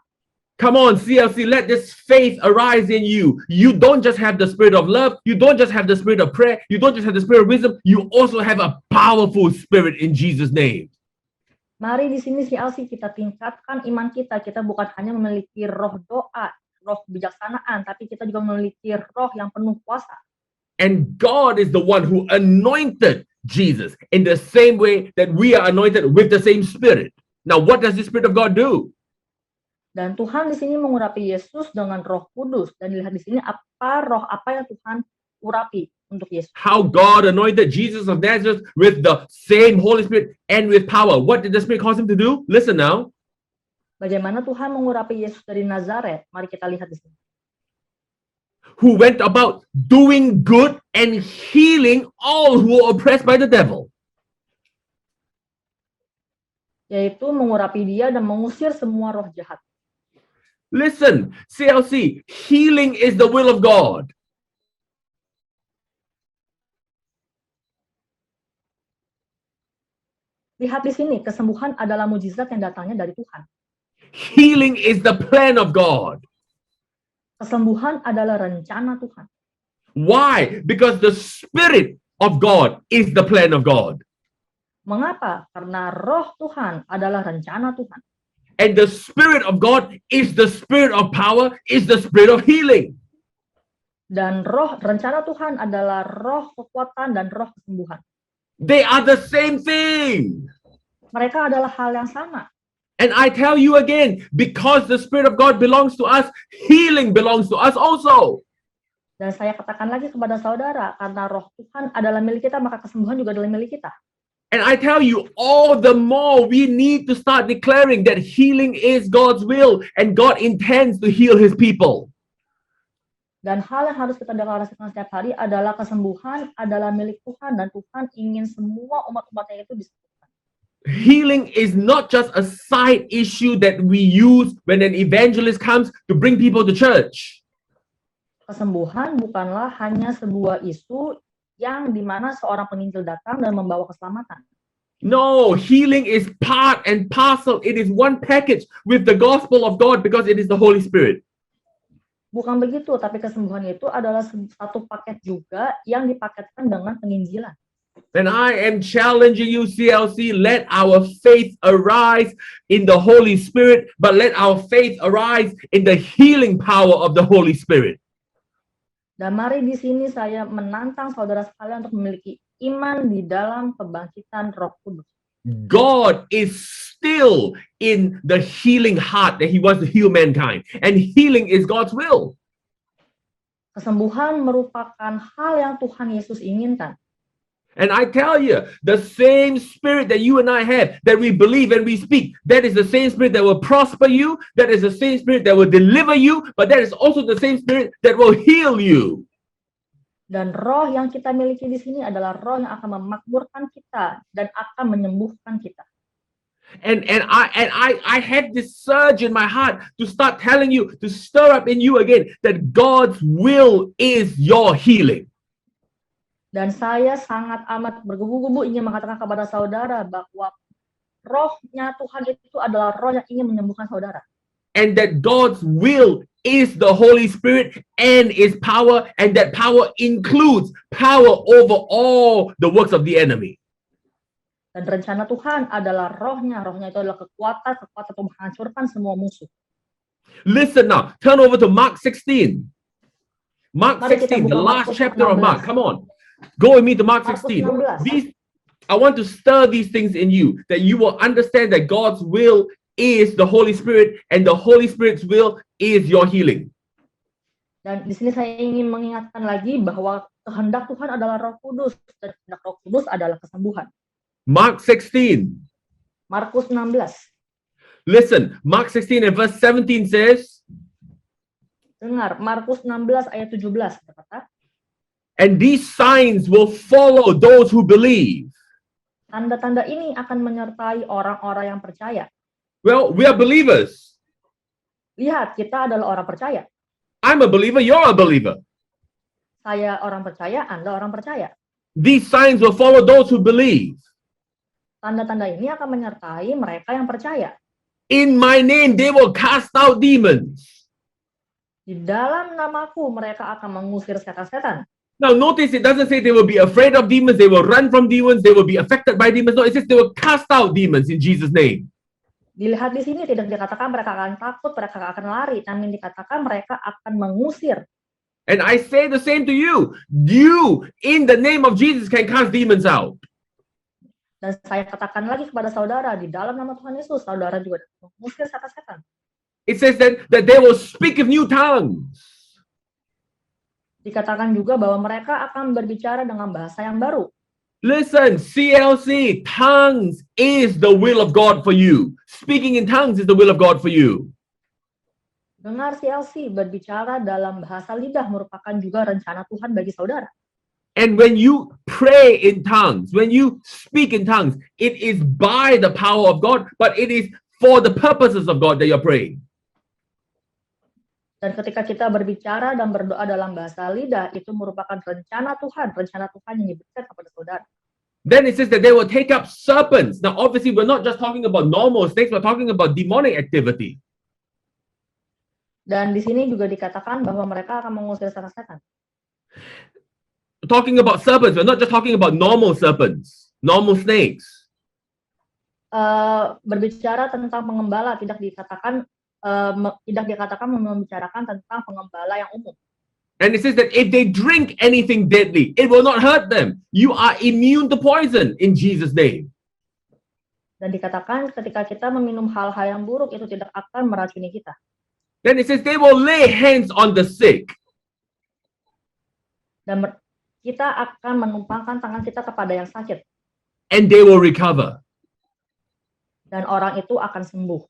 Come on, CLC, let this faith arise in you. You don't just have the spirit of love. You don't just have the spirit of prayer. You don't just have the spirit of wisdom. You also have a powerful spirit in Jesus' name. Mari di sini CLC kita tingkatkan iman kita. Kita bukan hanya memiliki roh doa, roh kebijaksanaan, tapi kita juga memiliki roh yang penuh kuasa. And God is the one who anointed Jesus in the same way that we are anointed with the same spirit. Now, what does the Spirit of God do? Dan Tuhan di sini mengurapi Yesus dengan Roh Kudus. Dan dilihat di sini roh apa yang Tuhan urapi untuk Yesus. How God anointed Jesus of Nazareth with the same Holy Spirit and with power. What did the Spirit cause him to do? Listen now. Bagaimana Tuhan mengurapi Yesus dari Nazaret? Mari kita lihat di sini. Who went about doing good and healing all who are oppressed by the devil. Yaitu mengurapi dia dan mengusir semua roh jahat. Listen, CLC, healing is the will of God. Lihat di sini, kesembuhan adalah mujizat yang datangnya dari Tuhan. Healing is the plan of God. Kesembuhan adalah rencana Tuhan. Why? Because the Spirit of God is the plan of God. Mengapa? Karena roh Tuhan adalah rencana Tuhan. And the Spirit of God is the Spirit of power, is the Spirit of healing. Dan rencana Tuhan adalah roh kekuatan dan roh kesembuhan. They are the same thing. Mereka adalah hal yang sama. And I tell you again, because the Spirit of God belongs to us, healing belongs to us also. Dan saya katakan lagi kepada saudara, karena roh Tuhan adalah milik kita, maka kesembuhan juga adalah milik kita. And I tell you, all the more we need to start declaring that healing is God's will and God intends to heal his people. Dan hal yang harus kita deklarasikan setiap hari adalah kesembuhan adalah milik Tuhan dan Tuhan ingin semua umat-umatnya itu disembuhkan. Healing is not just a side issue that we use when an evangelist comes to bring people to church. Kesembuhan bukanlah hanya sebuah isu yang dimana seorang penginjil datang dan membawa keselamatan. No, healing is part and parcel. It is one package with the gospel of God because it is the Holy Spirit. Bukan begitu, tapi kesembuhan itu adalah satu paket juga yang dipaketkan dengan penginjilan. And I am challenging you, CLC, let our faith arise in the Holy Spirit, but let our faith arise in the healing power of the Holy Spirit. Dan mari di sini saya menantang saudara sekalian untuk memiliki iman di dalam kebangkitan Roh Kudus. God is still in the healing heart that he wants to heal mankind. And healing is God's will. Kesembuhan merupakan hal yang Tuhan Yesus inginkan. And I tell you, the same spirit that you and I have, that we believe and we speak, that is the same spirit that will prosper you, that is the same spirit that will deliver you, but that is also the same spirit that will heal you. Dan roh yang kita miliki di sini adalah roh yang akan memakmurkan kita dan akan menyembuhkan kita. And I had this surge in my heart to start telling you, to stir up in you again, that God's will is your healing. Dan saya sangat amat bergebu-gebu ingin mengatakan kepada saudara bahwa rohnya Tuhan itu adalah roh yang ingin menyembuhkan saudara. And that God's will is the Holy Spirit and its power, and that power includes power over all the works of the enemy. Dan rencana Tuhan adalah rohnya itu adalah kekuatan untuk menghancurkan semua musuh. Listen now, turn over to Mark 16. Mark Mari kita 16, the buka last Markus chapter of 16. Mark. Come on, go with me to Mark Markus 16. 16. I want to stir these things in you, that you will understand that God's will is the Holy Spirit, and the Holy Spirit's will is your healing. Dan di sini saya ingin mengingatkan lagi bahwa kehendak Tuhan adalah Roh Kudus, dan kehendak Roh Kudus adalah kesembuhan. Mark 16. Markus 16. Listen, Mark 16 and verse 17 says, Dengar, Markus 16 ayat 17 berkata, and these signs will follow those who believe. tanda-tanda ini akan menyertai orang-orang yang percaya. Well, we are believers. Lihat, kita adalah orang percaya. I'm a believer, you're a believer. Saya orang percaya, Anda orang percaya. These signs will follow those who believe. Tanda-tanda ini akan menyertai mereka yang percaya. In my name, they will cast out demons. Di dalam namaku mereka akan mengusir setan-setan. Now, notice it doesn't say they will be afraid of demons, they will run from demons, they will be affected by demons. No, it says they will cast out demons in Jesus' name. Dilihat di sini tidak dikatakan mereka akan takut, mereka akan lari, namun dikatakan mereka akan mengusir. And I say the same to you. You, in the name of Jesus, can cast demons out. Dan saya katakan lagi kepada saudara, di dalam nama Tuhan Yesus, saudara juga mengusir setan-setan. It says that they will speak of new tongues. Dikatakan juga bahwa mereka akan berbicara dengan bahasa yang baru. Listen, CLC, tongues is the will of God for you. Speaking in tongues is the will of God for you. Dengar CLC, berbicara dalam bahasa lidah merupakan juga rencana Tuhan bagi saudara. And when you pray in tongues, when you speak in tongues, it is by the power of God, but it is for the purposes of God that you're praying. Dan ketika kita berbicara dan berdoa dalam bahasa lidah, itu merupakan rencana Tuhan yang diberikan kepada saudara. Then it says that they will take up serpents. Now, obviously, we're not just talking about normal snakes, we're talking about demonic activity. Dan di sini juga dikatakan bahwa mereka akan mengusir setan-setan. Talking about serpents, we're not just talking about normal serpents, normal snakes. Berbicara tentang pengembala tidak dikatakan membicarakan tentang pengembala yang umum. And it says that if they drink anything deadly, it will not hurt them. You are immune to poison in Jesus' name. Dan dikatakan ketika kita meminum hal-hal yang buruk itu tidak akan meracuni kita. Then it says they will lay hands on the sick. Dan kita akan menumpangkan tangan kita kepada yang sakit. And they will recover. Dan orang itu akan sembuh.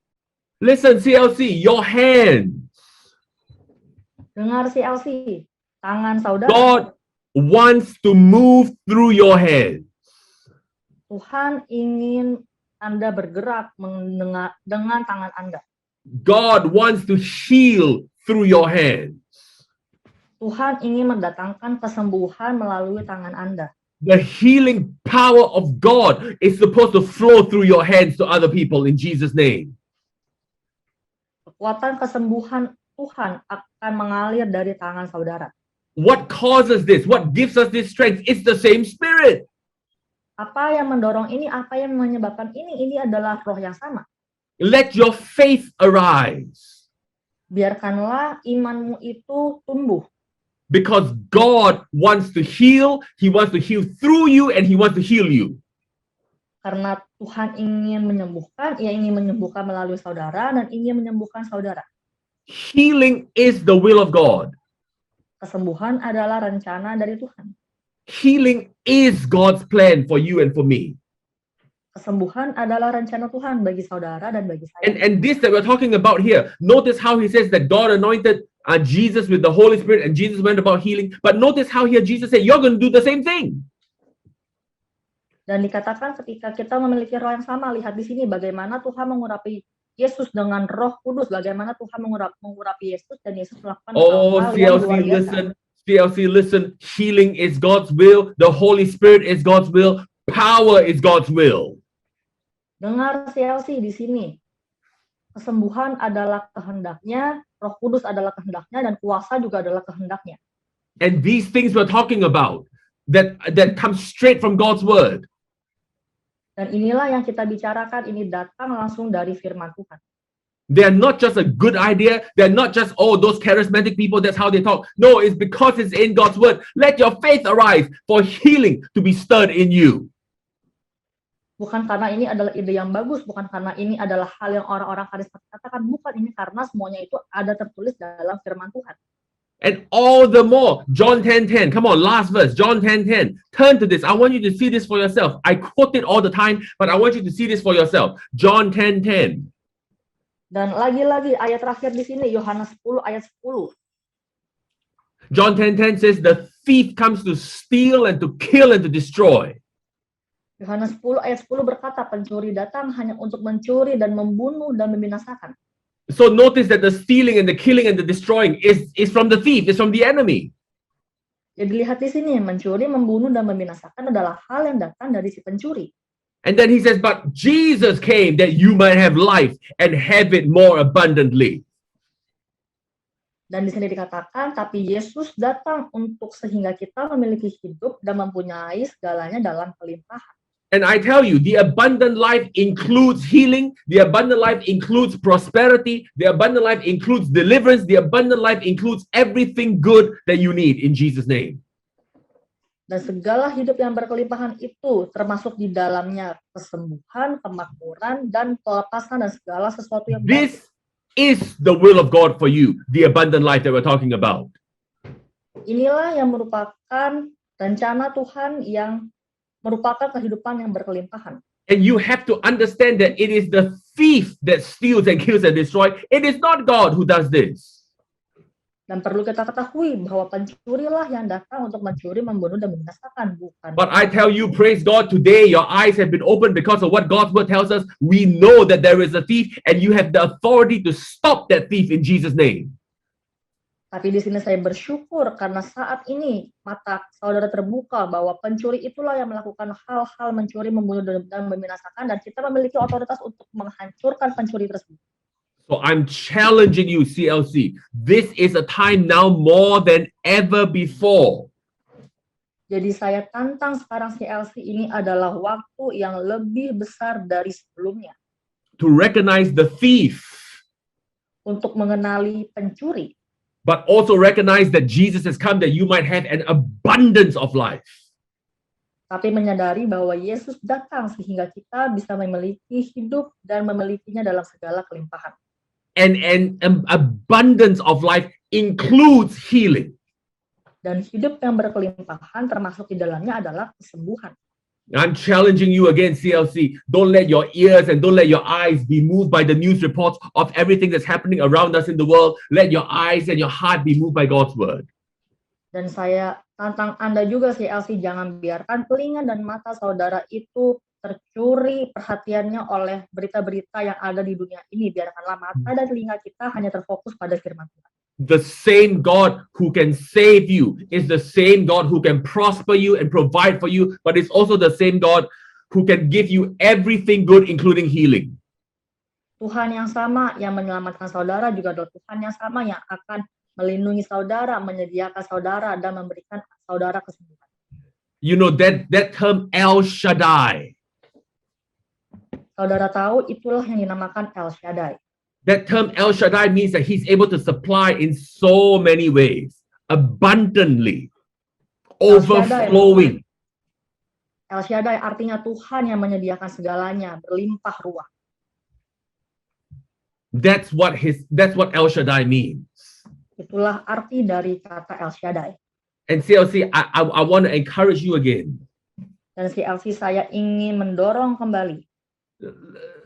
Listen, CLC, your hands. Dengar CLC, tangan saudara. God wants to move through your hands. Tuhan ingin Anda bergerak dengan tangan Anda. God wants to heal through your hands. Tuhan ingin mendatangkan kesembuhan melalui tangan Anda. The healing power of God is supposed to flow through your hands to other people in Jesus' name. Kekuatan kesembuhan Tuhan akan mengalir dari tangan saudara. What causes this? What gives us this strength? It's the same Spirit. Apa yang mendorong ini? Apa yang menyebabkan ini? Ini adalah roh yang sama. Let your faith arise. Biarkanlah imanmu itu tumbuh. Because God wants to heal. He wants to heal through you and He wants to heal you. Karena Tuhan ingin menyembuhkan, Ia ingin menyembuhkan melalui saudara dan ingin menyembuhkan saudara. Healing is the will of God. Kesembuhan adalah rencana dari Tuhan. Healing is God's plan for you and for me. Kesembuhan adalah rencana Tuhan bagi saudara dan bagi saya. And this that we're talking about here, notice how He says that God anointed Jesus with the Holy Spirit and Jesus went about healing. But notice how here Jesus said, you're going to do the same thing. Dan dikatakan ketika kita memiliki roh yang sama, lihat di sini bagaimana Tuhan mengurapi Yesus dengan Roh Kudus, bagaimana Tuhan mengurapi Yesus dan Yesus melakukan Oh, hal-hal yang luar CLC, biasa. listen. Healing is God's will. The Holy Spirit is God's will. Power is God's will. Dengar CLC di sini. Kesembuhan adalah kehendaknya, Roh Kudus adalah kehendaknya, dan kuasa juga adalah kehendaknya. And these things we're talking about that come straight from God's word. Dan inilah yang kita bicarakan, ini datang langsung dari firman Tuhan. They're not just a good idea. They're not just, oh, those charismatic people, that's how they talk. No, it's because it's in God's word. Let your faith arise for healing to be stirred in you. Bukan karena ini adalah ide yang bagus, bukan karena ini adalah hal yang orang-orang karismatik katakan, bukan, ini karena semuanya itu ada tertulis dalam firman Tuhan. And all the more, John 10:10. Come on, last verse, John 10:10. Turn to this. I want you to see this for yourself. I quote it all the time, but I want you to see this for yourself. John 10:10. Dan lagi-lagi ayat terakhir di sini, Yohanes 10 ayat 10. John 10:10 says, the thief comes to steal and to kill and to destroy. Yohanes 10 ayat 10 berkata, pencuri datang hanya untuk mencuri dan membunuh dan membinasakan. So notice that the stealing and the killing and the destroying is from the thief, is from the enemy. Jadi lihat di sini, mencuri, membunuh, dan membinasakan adalah hal yang datang dari si pencuri. And then he says, but Jesus came that you might have life and have it more abundantly. Dan di sini dikatakan, tapi Yesus datang untuk sehingga kita memiliki hidup dan mempunyai segalanya dalam kelimpahan. And I tell you, the abundant life includes healing. The abundant life includes prosperity. The abundant life includes deliverance. The abundant life includes everything good that you need in Jesus' name. Dan segala hidup yang berkelimpahan itu termasuk di dalamnya kesembuhan, kemakmuran, dan kelepasan dan segala sesuatu yang baik. This is the will of God for you, the abundant life that we're talking about. Inilah yang merupakan rencana Tuhan yang merupakan kehidupan yang berkelimpahan. And you have to understand that it is the thief that steals and kills and destroys. It is not God who does this. Dan perlu kita ketahui bahwa pencurilah yang datang untuk mencuri, membunuh, dan membinasakan, bukan. But I tell you, praise God, today your eyes have been opened because of what God's word tells us. We know that there is a thief and you have the authority to stop that thief in Jesus' name. Tapi di sini saya bersyukur karena saat ini mata saudara terbuka bahwa pencuri itulah yang melakukan hal-hal mencuri, membunuh, dan membinasakan, dan kita memiliki otoritas untuk menghancurkan pencuri tersebut. So I'm challenging you, CLC. This is a time now more than ever before. Jadi saya tantang sekarang CLC ini adalah waktu yang lebih besar dari sebelumnya. To recognize the thief. Untuk mengenali pencuri. But also recognize that Jesus has come that you might have an abundance of life. Tapi menyadari bahwa Yesus datang sehingga kita bisa memiliki hidup dan memilikinya dalam segala kelimpahan. And abundance of life includes healing. Dan hidup yang berkelimpahan termasuk di dalamnya adalah kesembuhan. I'm challenging you again, CLC. Don't let your ears and don't let your eyes be moved by the news reports of everything that's happening around us in the world. Let your eyes and your heart be moved by God's word. Dan saya tantang Anda juga, CLC, jangan biarkan telinga dan mata saudara itu tercuri perhatiannya oleh berita-berita yang ada di dunia ini. Biarkanlah mata dan telinga kita hanya terfokus pada firman Tuhan. The same God who can save you is the same God who can prosper you and provide for you, but it's also the same God who can give you everything good, including healing. Tuhan yang sama yang menyelamatkan saudara juga adalah Tuhan yang sama yang akan melindungi saudara, menyediakan saudara, dan memberikan saudara kesembuhan. You know that term El Shaddai. Saudara tahu itulah yang dinamakan El Shaddai. That term El Shaddai means that he's able to supply in so many ways, abundantly, overflowing. El Shaddai artinya Tuhan yang menyediakan segalanya, berlimpah ruah. That's what El Shaddai means. Itulah arti dari kata El Shaddai. And CLC, I want to encourage you again. Dan CLC saya ingin mendorong kembali.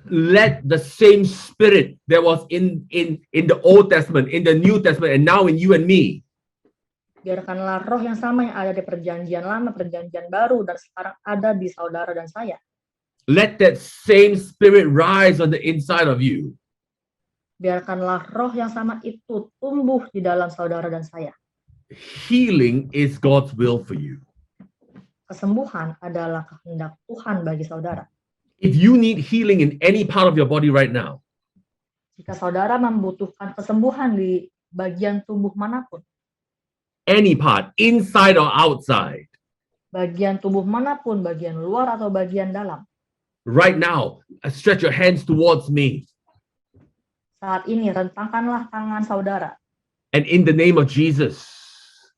Let the same spirit that was in the Old Testament, in the New Testament, and now in you and me. Biarkanlah roh yang sama yang ada di perjanjian lama, perjanjian baru, dan sekarang ada di saudara dan saya. Let that same spirit rise on the inside of you. Biarkanlah roh yang sama itu tumbuh di dalam saudara dan saya. Healing is God's will for you. Kesembuhan adalah kehendak Tuhan bagi saudara. If you need healing in any part of your body right now, jika saudara membutuhkan kesembuhan di bagian tubuh manapun, any part, inside or outside, bagian tubuh manapun, bagian luar atau bagian dalam, right now, stretch your hands towards me. Saat ini rentangkanlah tangan saudara. And in the name of Jesus,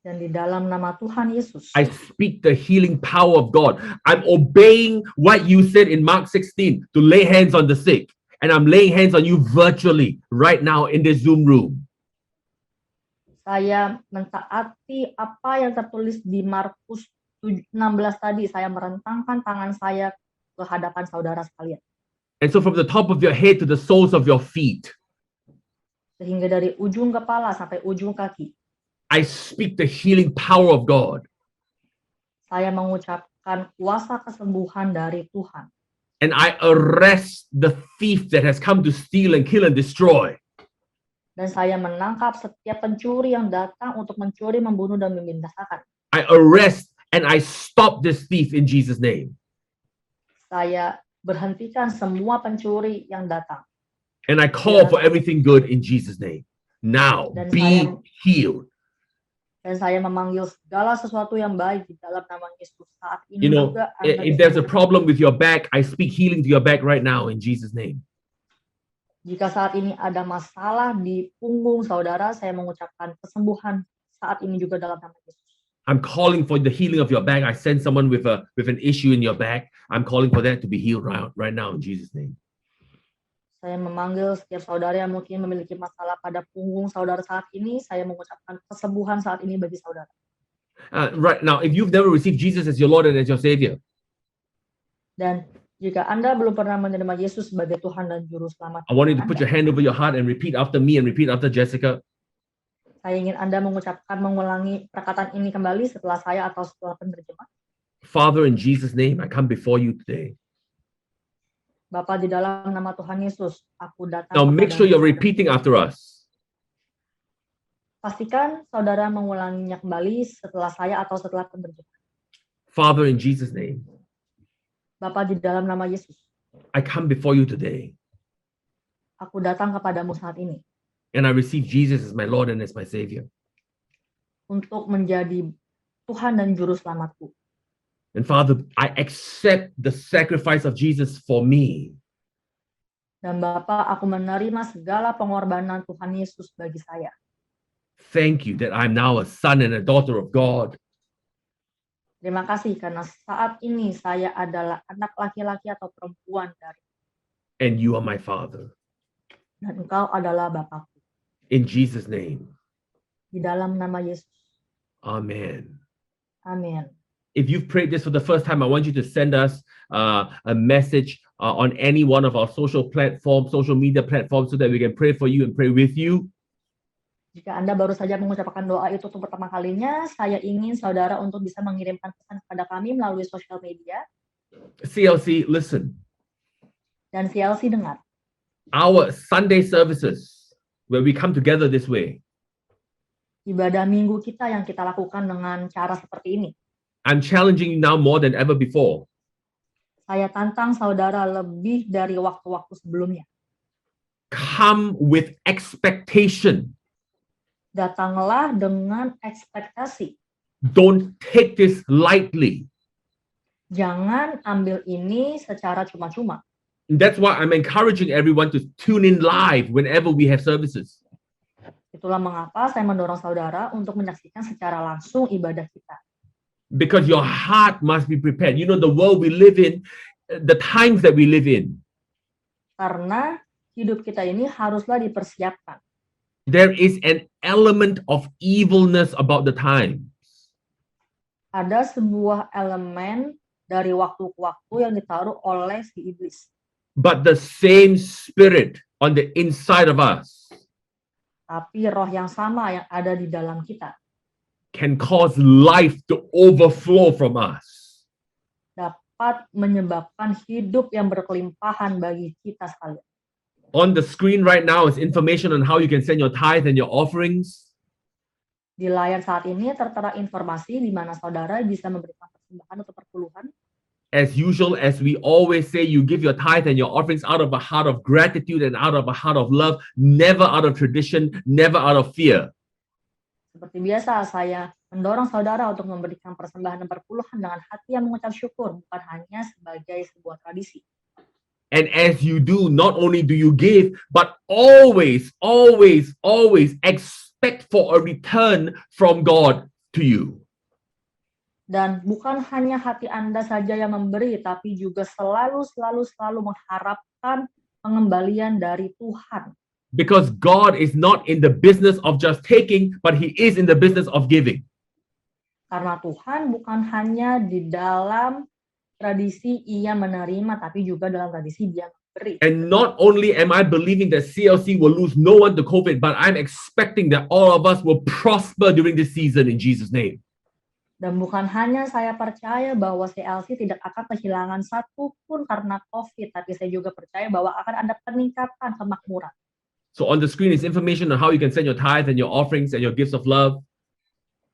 dan di dalam nama Tuhan Yesus, I speak the healing power of God. I'm obeying what you said in Mark 16 to lay hands on the sick. And I'm laying hands on you virtually right now in this Zoom room. Saya mentaati apa yang tertulis di Markus 16 tadi. Saya merentangkan tangan saya ke hadapan saudara sekalian. And so from the top of your head to the soles of your feet, sehingga dari ujung kepala sampai ujung kaki, I speak the healing power of God. Saya mengucapkan kuasa kesembuhan dari Tuhan. And I arrest the thief that has come to steal and kill and destroy. Dan saya menangkap setiap pencuri yang datang untuk mencuri, membunuh, dan membinasakan. I arrest and I stop this thief in Jesus' name. Saya berhentikan semua pencuri yang datang. And I call for everything good in Jesus' name. Now, be healed. Dan saya memanggil segala sesuatu yang baik di dalam nama Yesus saat ini. You know, if there's a problem with your back, I speak healing to your back right now in Jesus' name. Jika saat ini ada masalah di punggung saudara, saya mengucapkan kesembuhan saat ini juga dalam nama Yesus. I'm calling for the healing of your back. I send someone with an issue in your back. I'm calling for that to be healed right now in Jesus' name. Saya memanggil setiap saudara yang mungkin memiliki masalah pada punggung saudara saat ini. Saya mengucapkan kesembuhan saat ini bagi saudara. Right now, if you've never received Jesus as your Lord and as your Savior, dan jika Anda belum pernah menerima Yesus sebagai Tuhan dan Juru Selamat, I want you to put your hand over your heart and repeat after me and repeat after Jessica. Saya ingin Anda mengulangi perkataan ini kembali setelah saya atau setelah penerjemah. Father, in Jesus' name, I come before you today. Bapa, di dalam nama Tuhan Yesus, aku datang. Now make sure you're repeating after us. Pastikan saudara mengulanginya kembali setelah saya atau setelah penerjemah. Father, in Jesus' name, Bapa, di dalam nama Yesus, I come before you today. Aku datang kepadamu saat ini. And I receive Jesus as my Lord and as my Savior. Untuk menjadi Tuhan dan Juru Selamatku. And Father, I accept the sacrifice of Jesus for me. Dan Bapa, aku menerima segala pengorbanan Tuhan Yesus bagi saya. Thank you that I'm now a son and a daughter of God. Terima kasih karena saat ini saya adalah anak laki-laki atau perempuan dari. And you are my Father. Dan Engkau adalah Bapakku. In Jesus' name. Di dalam nama Yesus. Amen. Amin. If you've prayed this for the first time, I want you to send us a message on any one of our social media platforms so that we can pray for you and pray with you. Jika Anda baru saja mengucapkan doa itu untuk pertama kalinya, saya ingin saudara untuk bisa mengirimkan pesan kepada kami melalui sosial media. CLC, listen. Dan CLC dengar. Our Sunday services, where we come together this way, ibadah minggu kita yang kita lakukan dengan cara seperti ini. I'm challenging you now more than ever before. Saya tantang saudara lebih dari waktu-waktu sebelumnya. Come with expectation. Datanglah dengan ekspektasi. Don't take this lightly. Jangan ambil ini secara cuma-cuma. That's why I'm encouraging everyone to tune in live whenever we have services. Itulah mengapa saya mendorong saudara untuk menyaksikan secara langsung ibadah kita. Because your heart must be prepared. You know, the world we live in, the times that we live in, Karena hidup kita ini haruslah dipersiapkan. there is an element of evilness about the time. Ada sebuah elemen dari waktu ke waktu yang ditaruh oleh si iblis. But the same spirit on the inside of us Tapi roh yang sama yang ada di dalam kita can cause life to overflow from us. dapat menyebabkan hidup yang berkelimpahan bagi kita sekalian. On the screen right now is information on how you can send your tithe and your offerings. Di layar saat ini tertera informasi di mana saudara bisa memberikan persembahan atau perpuluhan. As usual, as we always say, you give your tithe and your offerings out of a heart of gratitude and out of a heart of love, never out of tradition, never out of fear. Seperti biasa, saya mendorong saudara untuk memberikan persembahan dan perpuluhan dengan hati yang mengucap syukur, bukan hanya sebagai sebuah tradisi. And as you do, not only do you give, but always, always, always expect for a return from God to you. Dan bukan hanya hati Anda saja yang memberi, tapi juga selalu mengharapkan pengembalian dari Tuhan. Because God is not in the business of just taking, but He is in the business of giving. Karena Tuhan bukan hanya di dalam tradisi ia menerima, tapi juga dalam tradisi dia memberi. And not only am I believing that CLC will lose no one to COVID, but I'm expecting that all of us will prosper during this season in Jesus' name. Dan bukan hanya saya percaya bahwa CLC tidak akan kehilangan satu pun karena COVID, tapi saya juga percaya bahwa akan ada peningkatan kemakmuran. So on the screen is information on how you can send your tithe and your offerings and your gifts of love.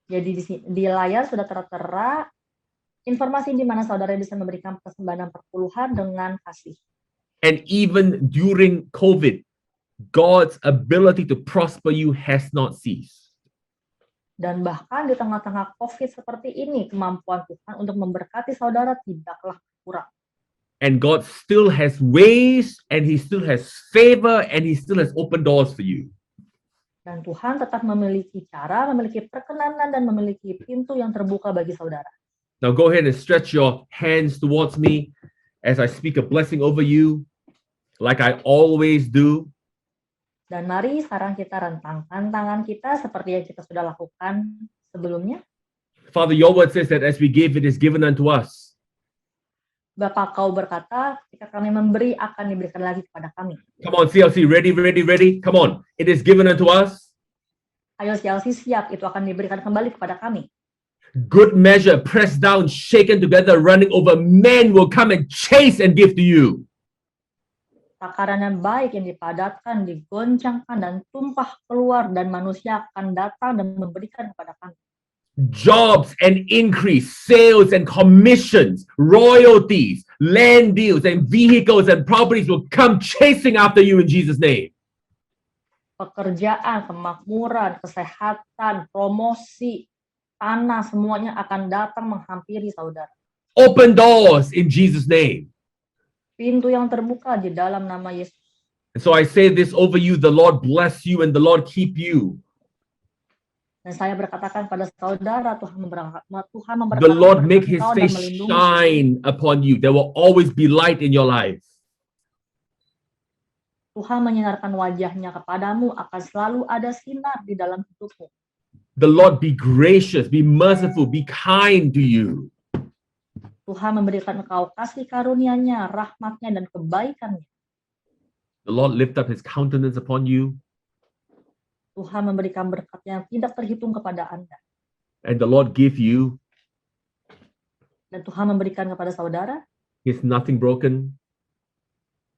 Jadi di layar sudah tertera informasi di mana saudara bisa memberikan persembahan perpuluhan dengan kasih. And even during COVID, God's ability to prosper you has not ceased. Dan bahkan di tengah-tengah COVID seperti ini, kemampuan Tuhan untuk memberkati saudara tidaklah kurang. And God still has ways, and He still has favor, and He still has open doors for you. Dan Tuhan tetap memiliki cara, memiliki perkenanan, dan memiliki pintu yang terbuka bagi saudara. Now go ahead and stretch your hands towards me as I speak a blessing over you, like I always do. Dan mari sekarang kita rentangkan tangan kita seperti yang kita sudah lakukan sebelumnya. Father, your word says that as we give, it is given unto us. Bapa, kau berkata, ketika kami memberi akan diberikan lagi kepada kami. Come on, CLC, ready, ready, ready. Come on. It is given unto us. Ayo CLC siap, itu akan diberikan kembali kepada kami. Good measure, pressed down, shaken together, running over. Men will come and chase and give to you. Takaran yang baik yang dipadatkan, digoncangkan, dan tumpah keluar, dan manusia akan datang dan memberikan kepada kami. Jobs and increase, sales and commissions, royalties, land deals and vehicles and properties will come chasing after you in Jesus' name. Pekerjaan, kemakmuran, kesehatan, promosi, tanah, semuanya akan datang menghampiri saudara. Open doors in Jesus' name. Pintu yang terbuka di dalam nama Yesus. And so I say this over you, the Lord bless you and the Lord keep you. Dan saya berkatakan pada saudara, Tuhan memberkati The Lord make His engkau dan face melindungi. shine upon you. There will always be light in your life. Tuhan menyinarkan wajahnya kepadamu, akan selalu ada sinar di dalam hidupmu. The Lord be gracious, be merciful, be kind to you. Tuhan memberikan engkau kasih karunia-Nya, rahmat-Nya, dan kebaikan-Nya. The Lord lift up His countenance upon you. Tuhan memberikan berkat yang tidak terhitung kepada Anda. And the Lord give you Dan Tuhan memberikan kepada saudara, His nothing broken,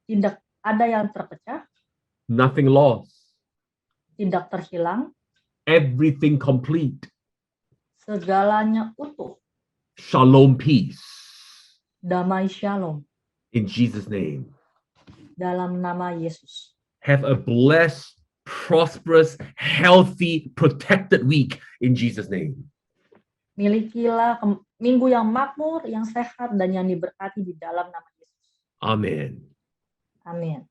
tidak ada yang terpecah, nothing lost, tidak terhilang, everything complete. Segalanya utuh. Shalom, peace. Damai shalom. In Jesus' name. Dalam nama Yesus. Have a blessed, prosperous, healthy, protected week in Jesus' name. Milikilah minggu yang makmur, yang sehat, dan yang diberkati di dalam nama Yesus. Amen. Amin.